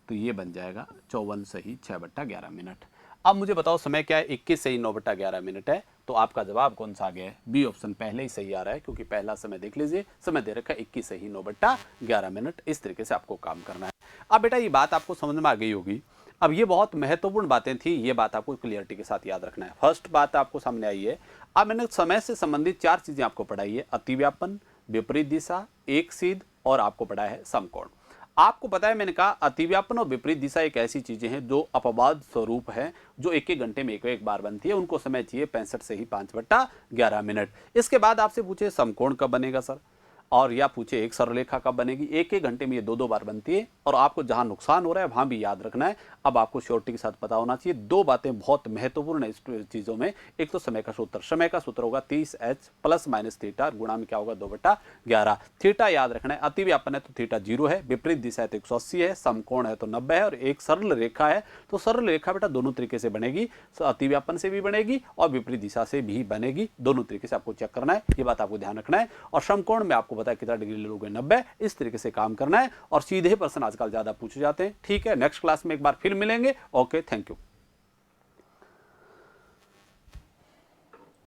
तो ये बन जाएगा 54 सही 6/11 मिनट। अब मुझे बताओ समय क्या है 21 सही 9/11 मिनट है, तो आपका जवाब कौन सा आ गया है, बी ऑप्शन पहले ही सही आ रहा है, क्योंकि पहला समय देख लीजिए, समय दे रखा है 21 सही 9/11 मिनट। इस तरीके से आपको काम करना है। अब बेटा ये बात आपको समझ में आ गई होगी। अब ये बहुत महत्वपूर्ण बातें थी, ये बात आपको क्लियरिटी के साथ याद रखना है। फर्स्ट बात आपको सामने आई है। अब मैंने समय से संबंधित 4 चीजें आपको पढ़ाई है, अतिव्यापन, विपरीत दिशा, एक सीध और आपको पढ़ा है समकोण। आपको पता है मैंने कहा अतिव्यापन और विपरीत दिशा एक ऐसी चीजें हैं जो अपवाद स्वरूप है, जो एक एक घंटे में एक बार बनती है, उनको समय चाहिए 65 से ही 5/11 मिनट। इसके बाद आपसे पूछे समकोण कब बनेगा सर। और या पूछे एक सरल रेखा कब बनेगी, एक एक घंटे में ये दो दो बार बनती है और आपको जहां नुकसान हो रहा है वहां भी याद रखना है। अब आपको श्योरिटी के साथ पता होना चाहिए। दो बातें बहुत महत्वपूर्ण है इस चीजों में। एक तो समय का सूत्र होगा 30h प्लस माइनस थीटा, गुणा में क्या होगा 2/11। थीटा याद रखना है, अति व्यापन है तो थीटा 0 है, विपरीत दिशा है तो 180 है, समकोण है तो 90 है और एक सरल रेखा है तो सरल रेखा बेटा दोनों तरीके से बनेगी, अति व्यापन से भी बनेगी और विपरीत दिशा से भी बनेगी, दोनों तरीके से आपको चेक करना है, ये बात आपको ध्यान रखना है। और समकोण में आपको पता है कितना डिग्री ले लोगे 90, इस तरीके से काम करना है और सीधे प्रश्न आजकल ज्यादा पूछे जाते हैं। ठीक है, नेक्स्ट क्लास में एक बार फिर मिलेंगे। Okay, thank you.